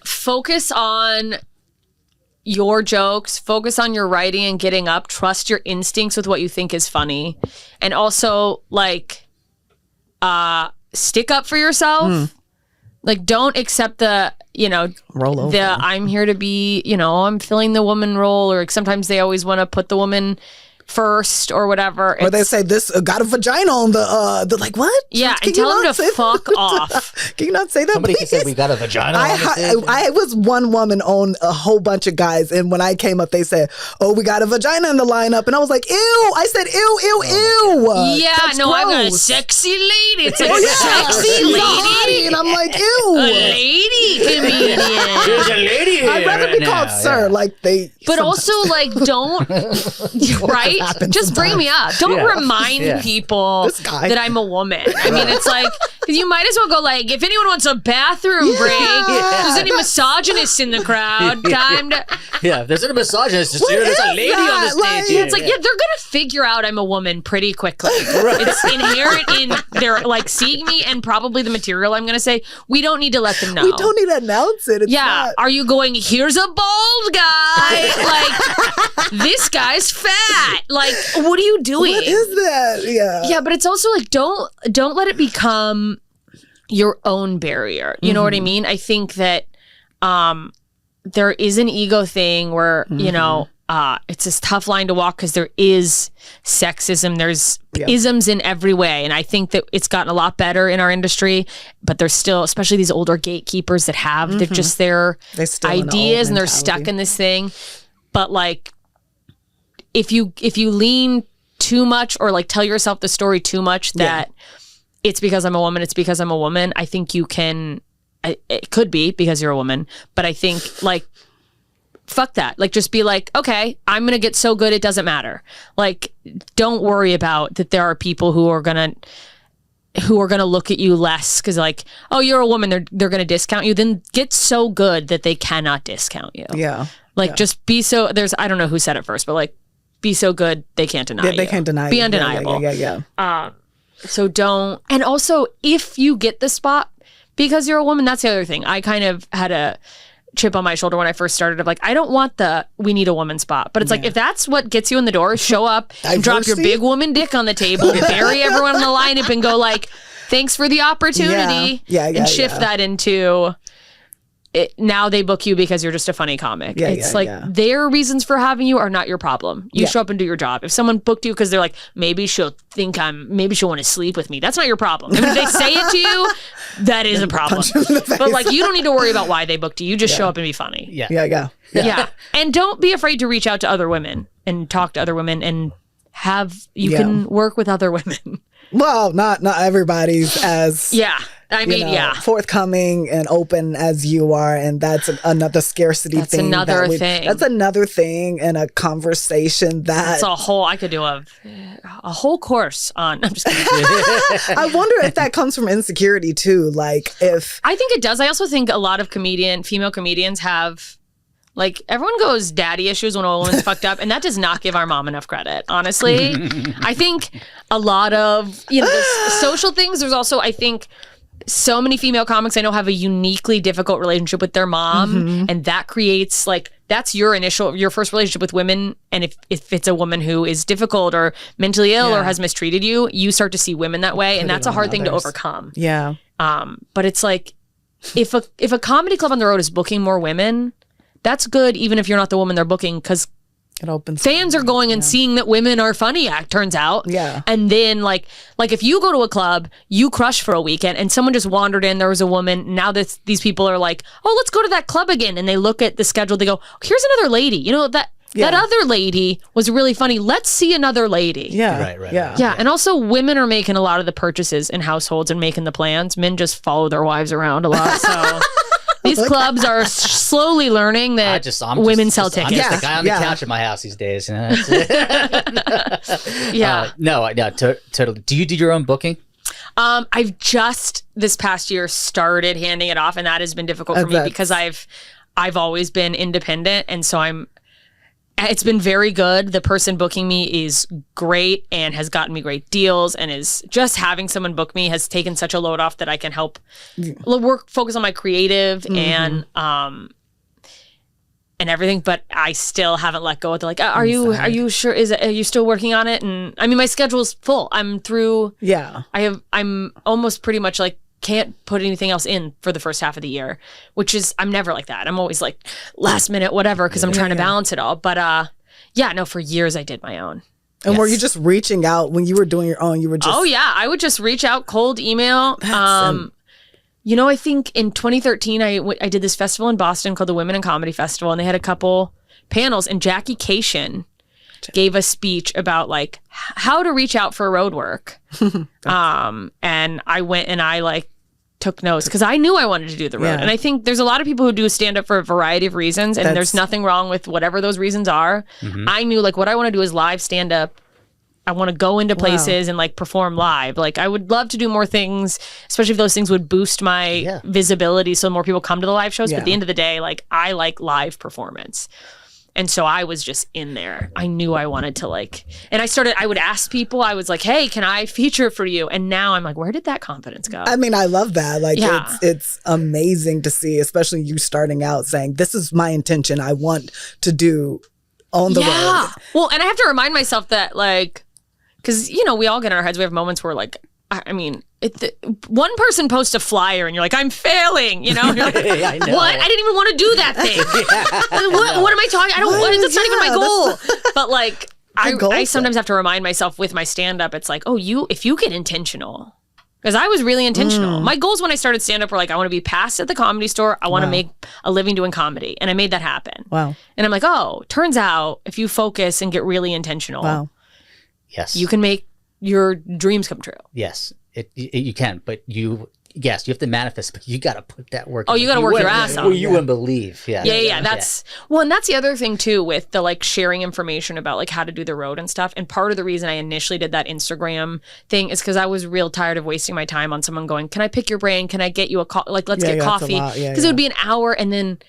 focus on your jokes, focus on your writing and getting up, trust your instincts with what you think is funny. And also like stick up for yourself. Like don't accept the, roll over. I'm here to be, I'm filling the woman role, or sometimes they always want to put the woman first or whatever. Or they say this got a vagina on the they're like, what? Yeah, Can and you tell them not to say fuck that? off. Can you not say that? Somebody please? said we got a vagina on the stage. I was one woman on a whole bunch of guys, and when I came up, they said, "Oh, we got a vagina in the lineup," and I was like, "Ew!" I said, "Ew, ew, ew." Yeah, That's no, I'm a gross. sexy lady. It's a Oh, yeah. sexy She's a lady. hottie, and I'm like, A "Ew." lady comedian. There's a lady here I'd rather be right called now, sir, yeah. like they. But sometimes- also, like, don't, right? happens Just bring me up. Don't Yeah. remind Yeah. people This guy. that I'm a woman. I mean, it's like, because you might as well go, like, if anyone wants a bathroom break, if there's any misogynists in the crowd, time to. Yeah, if there's a misogynist, just What there's a is lady on the that? stage. Like, here. It's like, yeah, they're going to figure out I'm a woman pretty quickly. It's inherent in their, like, seeing me and probably the material I'm going to say. We don't need to let them know. We don't need to announce it. It's Yeah. not. Are you going, here's a bald guy? Like, this guy's fat. Like, what are you doing? What is that? Yeah. Yeah, but it's also like, don't let it become your own barrier. You know what I mean? I think that there is an ego thing where, you know, it's this tough line to walk because there is sexism. There's isms in every way. And I think that it's gotten a lot better in our industry, but there's still, especially these older gatekeepers that have they're just their They're still in the old ideas and they're stuck mentality. in this thing. But like, if you lean too much or like tell yourself the story too much that it's because I'm a woman, it's because I'm a woman, I think you can, it could be because you're a woman, but I think like, fuck that. Like, just be like, okay, I'm going to get so good, it doesn't matter. Like, don't worry about that there are people who are going to look at you less because like, oh, you're a woman, they're going to discount you. Then get so good that they cannot discount you. Yeah. Like, just be so, I don't know who said it first, but like, be so good they can't deny you. They can't deny Be you. undeniable. Yeah. So don't, and also if you get the spot because you're a woman, that's the other thing. I kind of had a chip on my shoulder when I first started of like, I don't want we need a woman spot. But it's like, if that's what gets you in the door, show up and drop your big woman dick on the table, bury everyone in the lineup and go like, thanks for the opportunity. And shift that into it. Now they book you because you're just a funny comic. It's their reasons for having you are not your problem. You show up and do your job. If someone booked you because they're like, maybe she'll want to sleep with me, that's not your problem. I mean, if they say it to you, that is a problem. But like, you don't need to worry about why they booked you. You just show up and be funny. Yeah. And don't be afraid to reach out to other women and talk to other women and can work with other women. Well, not everybody's as forthcoming and open as you are, and that's another scarcity that's thing. Another thing. That's another thing and a conversation that's a whole. I could do a whole course on. I'm just kidding. I wonder if that comes from insecurity too. Like if I think it does. I also think a lot of female comedians have. Like, everyone goes daddy issues when a woman's fucked up, and that does not give our mom enough credit, honestly. I think a lot of, there's social things. There's also, I think, so many female comics I know have a uniquely difficult relationship with their mom, and that creates, like, that's your first relationship with women, and if it's a woman who is difficult or mentally ill or has mistreated you, you start to see women that way, and that's a hard thing to overcome. Yeah. But it's like, if a comedy club on the road is booking more women, that's good, even if you're not the woman they're booking, because it opens. Fans are going and seeing that women are funny. Turns out, Yeah. And then like if you go to a club, you crush for a weekend, and someone just wandered in. There was a woman. Now that these people are like, oh, let's go to that club again, and they look at the schedule. They go, here's another lady. That other lady was really funny. Let's see another lady. Yeah. Right. Yeah, and also women are making a lot of the purchases in households and making the plans. Men just follow their wives around a lot. So. These clubs are slowly learning that women sell tickets. I'm just the guy on the couch at my house these days. Yeah. No, totally. Do you do your own booking? I've just this past year started handing it off, and that has been difficult for me because I've always been independent, and so it's been very good. The person booking me is great and has gotten me great deals, and is just having someone book me has taken such a load off that I can help focus on my creative and everything. But I still haven't let go. They're like, are you sure? Are you still working on it? And I mean, my schedule's full. I'm through. Yeah. I'm almost pretty much like, can't put anything else in for the first half of the year, which is, I'm never like that. I'm always like last minute, whatever, because I'm trying to balance it all. But for years I did my own. And were you just reaching out when you were doing your own? You were just Oh yeah, I would just reach out, cold email. You know, I think in 2013 I did this festival in Boston called the Women in Comedy Festival, and they had a couple panels, and Jackie Cation gave a speech about like how to reach out for road work. And I went and I like took notes because I knew I wanted to do the road. Yeah. And I think there's a lot of people who do stand up for a variety of reasons, and there's nothing wrong with whatever those reasons are. I knew like what I want to do is live stand up. I want to go into places and like perform live. Like I would love to do more things, especially if those things would boost my visibility so more people come to the live shows. But at the end of the day, like I like live performance. And so I was just in there. I knew I wanted to like, and I would ask people, I was like, hey, can I feature for you? And now I'm like, where did that confidence go? I mean, I love that. Like it's amazing to see, especially you starting out saying, this is my intention. I want to do on the road. Well, and I have to remind myself that like, because, you know, we all get in our heads. We have moments where, like, I mean, one person posts a flyer and you're like, I'm failing, you know? You're like, I know. what? I didn't even want to do that thing. What am I talking? That's not even my goal. But, like, I sometimes have to remind myself with my stand-up, it's like, if you get intentional. Because I was really intentional. My goals when I started stand-up were like, I want to be passed at the Comedy Store. I want to make a living doing comedy. And I made that happen. Wow. And I'm like, turns out if you focus and get really intentional. Yes. You can make your dreams come true. Yes, you can, but you have to manifest, but you got to put that work. You got to work your ass off. Well, you wouldn't believe. Yeah. That's well, and that's the other thing too with the like sharing information about like how to do the road and stuff. And part of the reason I initially did that Instagram thing is because I was real tired of wasting my time on someone going, "Can I pick your brain? Can I get you let's get coffee?" Because it would be an hour, and then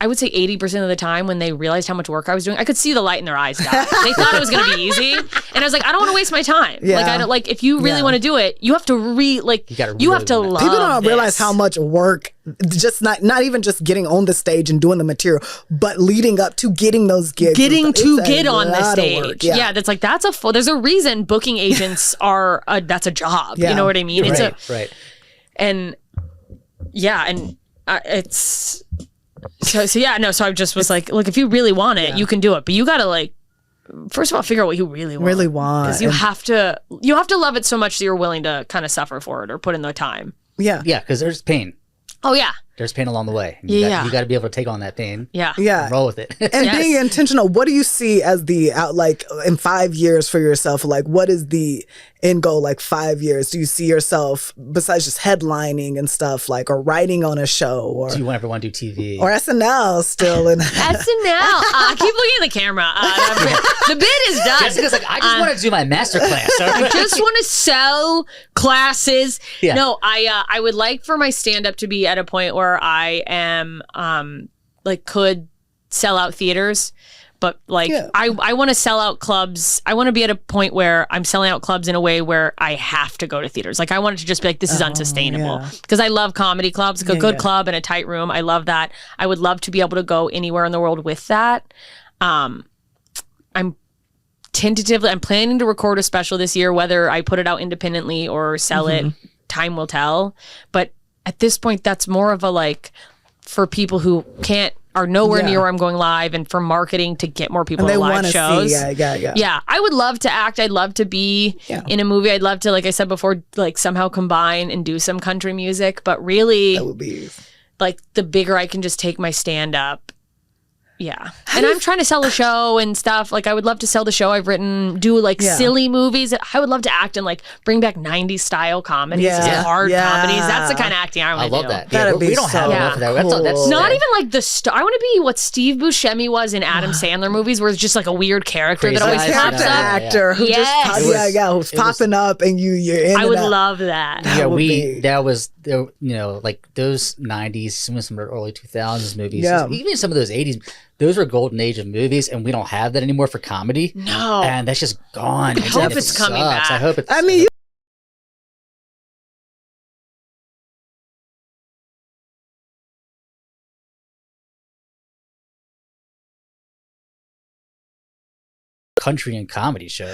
I would say 80% of the time when they realized how much work I was doing, I could see the light in their eyes die. They thought it was going to be easy. And I was like, I don't want to waste my time. Like, I don't like, if you really want to do it, you have to you have to love People don't this. realize how much work, just not even just getting on the stage and doing the material, but leading up to getting those gigs. Getting to get on the stage. Yeah, that's like, there's a reason booking agents are, that's a job. You know what I mean? Right. And it's... So I just was like, look, if you really want it, you can do it. But you got to like, first of all, figure out what you really want. Because you have to love it so much that you're willing to kind of suffer for it or put in the time. Yeah, because there's pain. Oh yeah. There's pain along the way. You got to be able to take on that pain. Yeah. And roll with it. And being intentional, what do you see as the like in 5 years for yourself? Like, what is the end goal? Like 5 years? Do you see yourself besides just headlining and stuff, like, or writing on a show, or do you ever want to do TV or SNL still? And SNL. Keep looking at the camera. The bid is done. Jessica's like, I just want to do my master class. I just want to sell classes. Yeah. No, I would like for my stand-up to be at a point where I am like could sell out theaters, but like I want to sell out clubs. I want to be at a point where I'm selling out clubs in a way where I have to go to theaters. Like I want it to just be like, this is unsustainable, because I love comedy clubs, like a good club and a tight room. I love that. I would love to be able to go anywhere in the world with that. I'm planning to record a special this year, whether I put it out independently or sell it, time will tell. But at this point, that's more of a like for people who are nowhere near where I'm going live, and for marketing to get more people to live shows. Yeah. I would love to act. I'd love to be in a movie. I'd love to, like I said before, like somehow combine and do some country music. But really, that would be like the bigger I can just take my stand up. Yeah. And I'm trying to sell a show and stuff. Like, I would love to sell the show I've written, do like silly movies. I would love to act and like bring back 90s style comedies, hard comedies. That's the kind of acting I want to do. I love that. We don't have enough of that. Cool. That's not even like the star. I want to be what Steve Buscemi was in Adam Sandler movies, where it's just like a weird character that always pops up. Actor who who's popping up, and you're in. I would love that. That was like those 90s, some of the early 2000s movies, even some of those 80s. Those were golden age of movies, and we don't have that anymore for comedy. No. And that's just gone. I hope it's coming back. I hope it's... I mean, country and comedy show.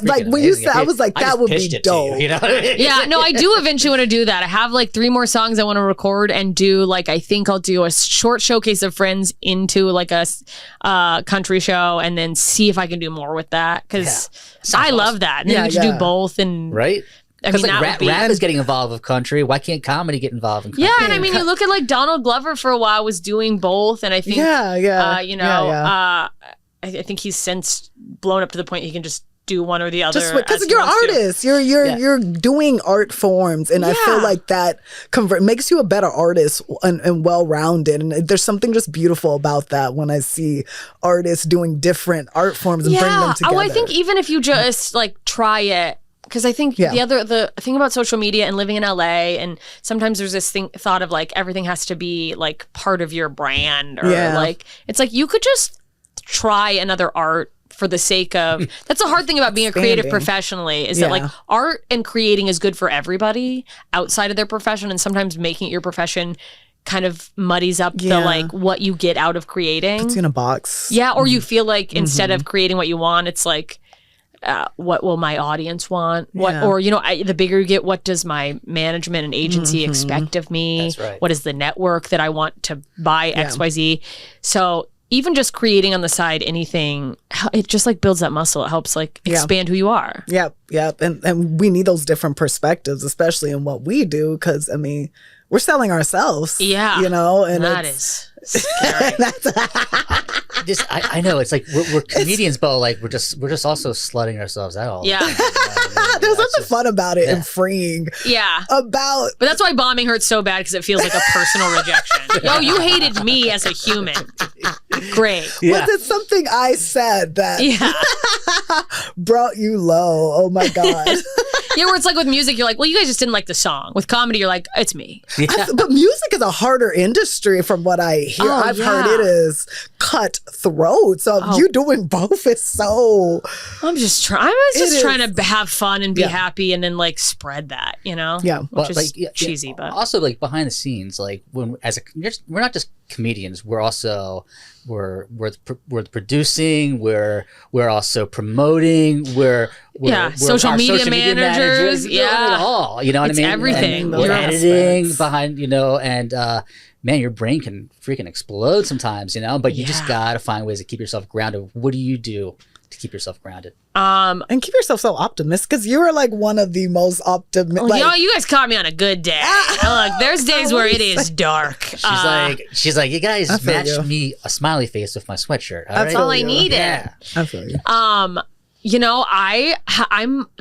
Like when you said, I was like, that would be dope. You know what I mean? Yeah, no, I do eventually want to do that. I have like 3 more songs I want to record and do like, I think I'll do a short showcase of friends into like a country show and then see if I can do more with that. Because I love that. And then you get to do both. And right? I mean, like rap is getting involved with country. Why can't comedy get involved in country? Yeah, and I mean, you look at like Donald Glover for a while was doing both. And I think, I think he's since blown up to the point he can just do one or the other. Just because you're an artist, you're doing art forms, and I feel like that makes you a better artist and well-rounded. And there's something just beautiful about that when I see artists doing different art forms and bring them together. Oh, I think even if you just like try it. Because I think the thing about social media and living in LA, and sometimes there's this thought of like everything has to be like part of your brand, or like it's like you could just try another art for the sake of. That's a hard thing about being a creative professionally, is that like art and creating is good for everybody outside of their profession, and sometimes making it your profession kind of muddies up the like what you get out of creating. Puts you in a box. Yeah, or you feel like instead of creating what you want, it's like, what will my audience want? Or the bigger you get, what does my management and agency expect of me? That's right. What is the network that I want to buy XYZ? So even just creating on the side anything, it just like builds that muscle. It helps like expand who you are. Yep. And we need those different perspectives, especially in what we do, because I mean, we're selling ourselves. Yeah. And that is scary. I know it's like we're comedians, but like we're just also slutting ourselves out. Yeah. There's something fun about it and freeing. Yeah. But that's why bombing hurts so bad, because it feels like a personal rejection. Yo, you hated me as a human. Great. Yeah. Was it something I said that brought you low? Oh my God. Yeah, where it's like with music, you're like, well, you guys just didn't like the song. With comedy, you're like, it's me. Yeah. But music is a harder industry from what I hear. I've heard it is cutthroat. So you doing both is so... I'm just trying to have fun and be happy and then like spread that, Yeah. Which is cheesy, but... Also like behind the scenes, like we're not just comedians, we're also... We're producing. We're also promoting. We're social media managers. We're doing it all. You know what I mean? Everything. We're editing behind. And man, your brain can freaking explode sometimes. But you just gotta find ways to keep yourself grounded. What do you do to keep yourself grounded? And keep yourself so optimistic, because you are like one of the most optimistic. You guys caught me on a good day. Look, there's days where it is dark. She's like, you guys matched me a smiley face with my sweatshirt. That's all I needed. Yeah. I feel you. I'm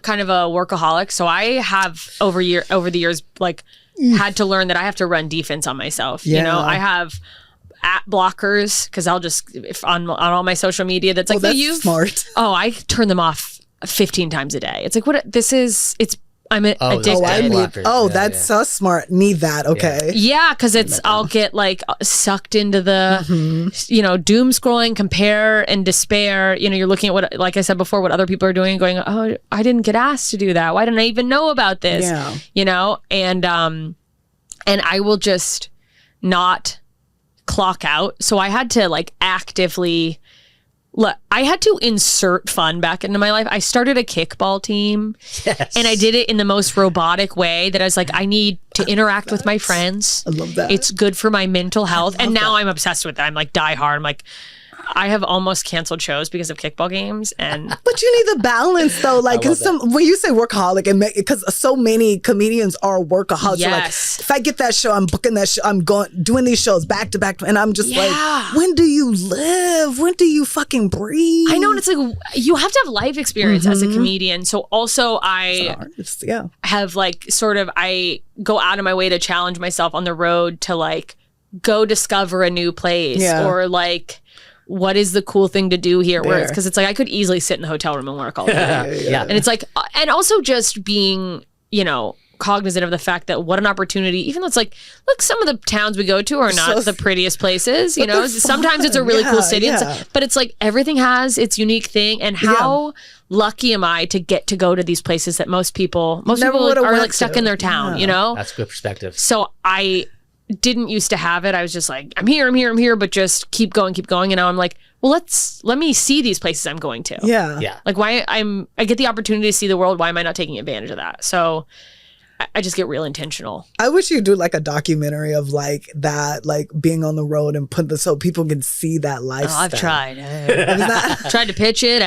kind of a workaholic, so I have over the years like had to learn that I have to run defense on myself. Yeah. I have at blockers, because I'll just on all my social media that's like, that's smart. I turn them off 15 times a day. It's like, I'm addicted. That's so smart. Need that. Okay. Yeah, because I'll get like sucked into the doom scrolling, compare and despair. You're looking at what, like I said before, what other people are doing, going, oh, I didn't get asked to do that. Why didn't I even know about this? And I will just not clock out. So I had to like actively I had to insert fun back into my life. I started a kickball team. Yes. And I did it in the most robotic way that I was like, I need to interact with my friends. I love that. It's good for my mental health. And now I'm obsessed with it. I'm like die hard. I'm like, I have almost canceled shows because of kickball games. But you need the balance though. Like, when you say workaholic, and because so many comedians are workaholics. Yes. Like, if I get that show, I'm booking that show. I'm doing these shows back to back, and I'm just like, when do you live? When do you fucking breathe? I know, and it's like you have to have life experience as a comedian. So also I have like I go out of my way to challenge myself on the road to like go discover a new place or like. What is the cool thing to do here? Where it's because it's like I could easily sit in the hotel room and work all day. And it's like, and also just being, cognizant of the fact that what an opportunity, even though it's like, look, some of the towns we go to are not the prettiest places, sometimes it's a really cool city, but it's like everything has its unique thing. And how lucky am I to get to go to these places that most people are like stuck in their town, That's good perspective. So didn't used to have it. I was just like, I'm here, but just keep going. And now I'm like, well, let me see these places I'm going to. Yeah. Like I get the opportunity to see the world. Why am I not taking advantage of that? So I just get real intentional. I wish you'd do like a documentary of like that, like being on the road and put so people can see that lifestyle. I've tried. Tried to pitch it.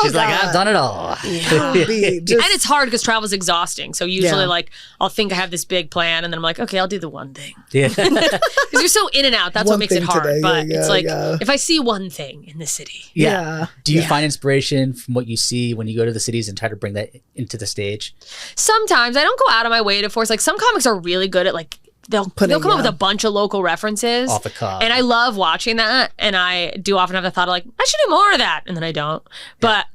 She's like, I've done it all. And it's hard because travel's exhausting. So usually like I'll think I have this big plan and then I'm like, okay, I'll do the one thing. Yeah. Because you're so in and out. That's One what makes it thing hard. today. But Yeah, it's like, yeah. if I see one thing in the city. Yeah. Do you find inspiration from what you see when you go to the cities and try to bring that into the stage? Sometimes I don't go out of my way to force. Like some comics are really good at like they'll come up with a bunch of local references Off the cuff. and I love watching that. And I do often have the thought of like I should do more of that, and then I don't. But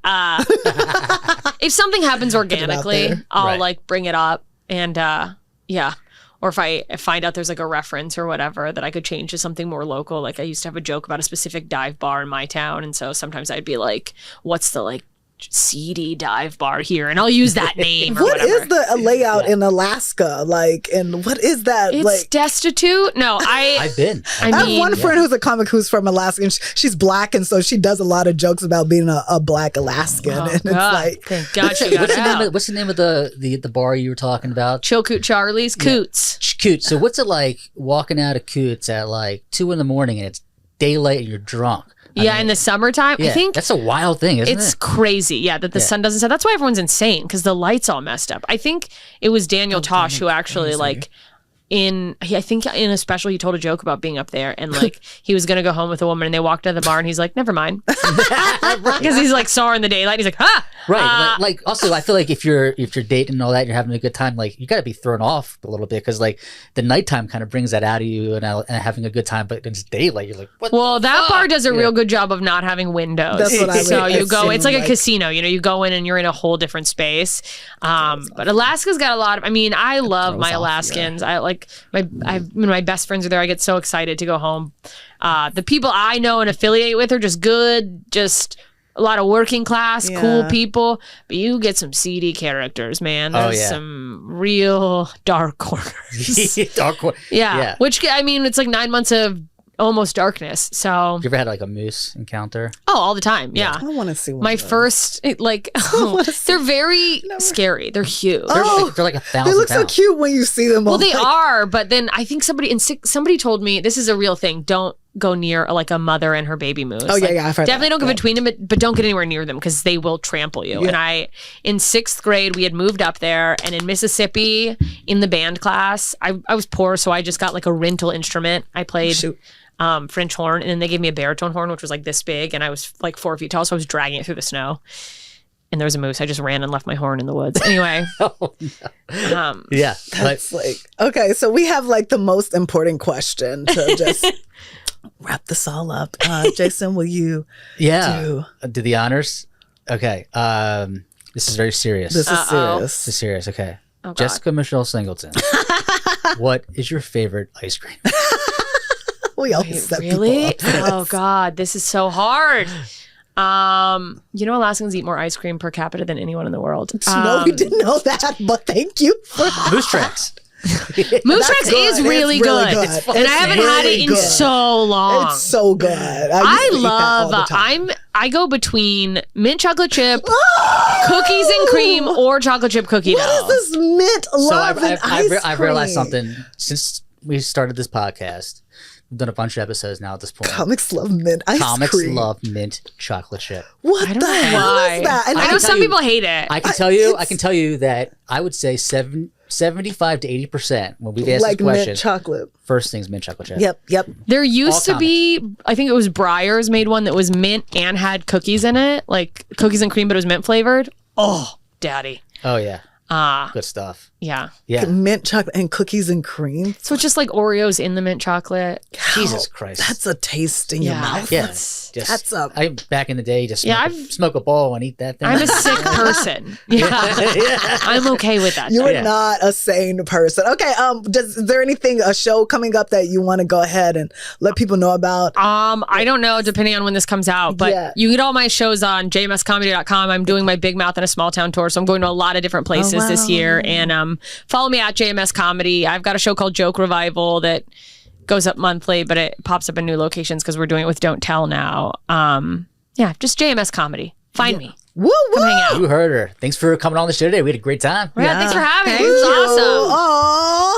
if something happens organically, I'll like bring it up and or if I find out there's like a reference or whatever that I could change to something more local. Like I used to have a joke about a specific dive bar in my town, and so sometimes I'd be like, what's the like seedy dive bar here, and I'll use that name or What whatever. is the layout in Alaska like, and what is that? It's like destitute. No, I've been. I have one friend who's a comic who's from Alaska, and she's black, and so she does a lot of jokes about being a black Alaskan. Oh, and God. it's like, Thank God she got out. What's the name of the bar you were talking about? Chilkoot Charlie's Coots. Coots. So what's it like walking out of Coots at like 2 a.m. and it's daylight and you're drunk? Yeah, in the summertime, I think that's a wild thing, isn't it? It's crazy. Yeah, that the sun doesn't set. That's why everyone's insane because the lights all messed up. I think it was Daniel Tosh who actually like I think in a special he told a joke about being up there and like he was gonna go home with a woman and they walked out of the bar and he's like, never mind, because he's like saw her in the daylight. He's like, right. Like also, I feel like if you're dating and all that, and you're having a good time, like you got to be thrown off a little bit because like the nighttime kind of brings that out of you and having a good time. But it's daylight, you're like, what? Well, that bar does a real good job of not having windows. That's what I so would you go. It's like a assume, casino. You know, you go in and you're in a whole different space. But Alaska's got a lot of. I mean, I love my Alaskans. I like my best friends are there. I get so excited to go home. The people I know and affiliate with are just good, just a lot of working class, cool people. But you get some seedy characters, man. There's some real dark corners. Yeah. Which, I mean, it's like 9 months of almost darkness. So you ever had like a moose encounter? Oh, all the time. Yeah. I want to see one. My first, like, they're very scary. They're huge. They're like 1,000 They look so pounds. cute when you see them. Well, they are, but then I think somebody told me this is a real thing. Don't go near like a mother and her baby moose. Oh, yeah, I've heard definitely that. don't go between them, but don't get anywhere near them because they will trample you. Yeah. And in 6th grade, we had moved up there, and in Mississippi, in the band class, I was poor, so I just got like a rental instrument. I played French horn, and then they gave me a baritone horn, which was like this big, and I was like 4 feet tall, so I was dragging it through the snow. And there was a moose. I just ran and left my horn in the woods. Anyway. Yeah. That's like, okay, so we have like the most important question to just wrap this all up. Jason, will you do the honors? Okay. This is very serious. This is serious. This is serious. Okay. Oh, God. Jessica Michelle Singleton. What is your favorite ice cream? We always set Really? people up. Oh, God. This is so hard. You know, Alaskans eat more ice cream per capita than anyone in the world. No, we didn't know that, but thank you for Moose Tracks. Moose Tracks is really good. And I haven't had it in so long. It's so good. I go between mint chocolate chip, cookies and cream, or chocolate chip cookie dough. What is this mint love and ice cream? I've realized something since we started this podcast. We've done a bunch of episodes now at this point. Comics love mint ice cream. Comics love mint chocolate chip. What I don't the know hell why. is that? And I know some people hate it. I can tell you that I would say 75 to 80% when we've asked like this question. mint chocolate. First thing's mint chocolate chip. Yep. There used to be, I think it was Breyers made one that was mint and had cookies in it, like cookies and cream, but it was mint flavored. Oh, daddy. Oh yeah. Good stuff. Yeah. Yeah. Mint chocolate and cookies and cream. So it's just like Oreos in the mint chocolate. Jesus Christ. That's a taste in your mouth. Yeah. That's back in the day, just Yeah, smoke a bowl and eat that thing. I'm a sick person. Yeah. I'm okay with that. You though. are not a sane person. Okay. Is there anything, a show coming up that you want to go ahead and let people know about? I don't know, depending on when this comes out, but you get all my shows on jmscomedy.com. I'm doing my Big Mouth in a Small Town tour, so I'm going to a lot of different places places this year. And follow me at JMS Comedy. I've got a show called Joke Revival that goes up monthly, but it pops up in new locations because we're doing it with Don't Tell now. Yeah, just JMS Comedy. Find me. Woo woo! Come hang out. You heard her. Thanks for coming on the show today. We had a great time. Yeah, thanks for having me. It was awesome. Aww.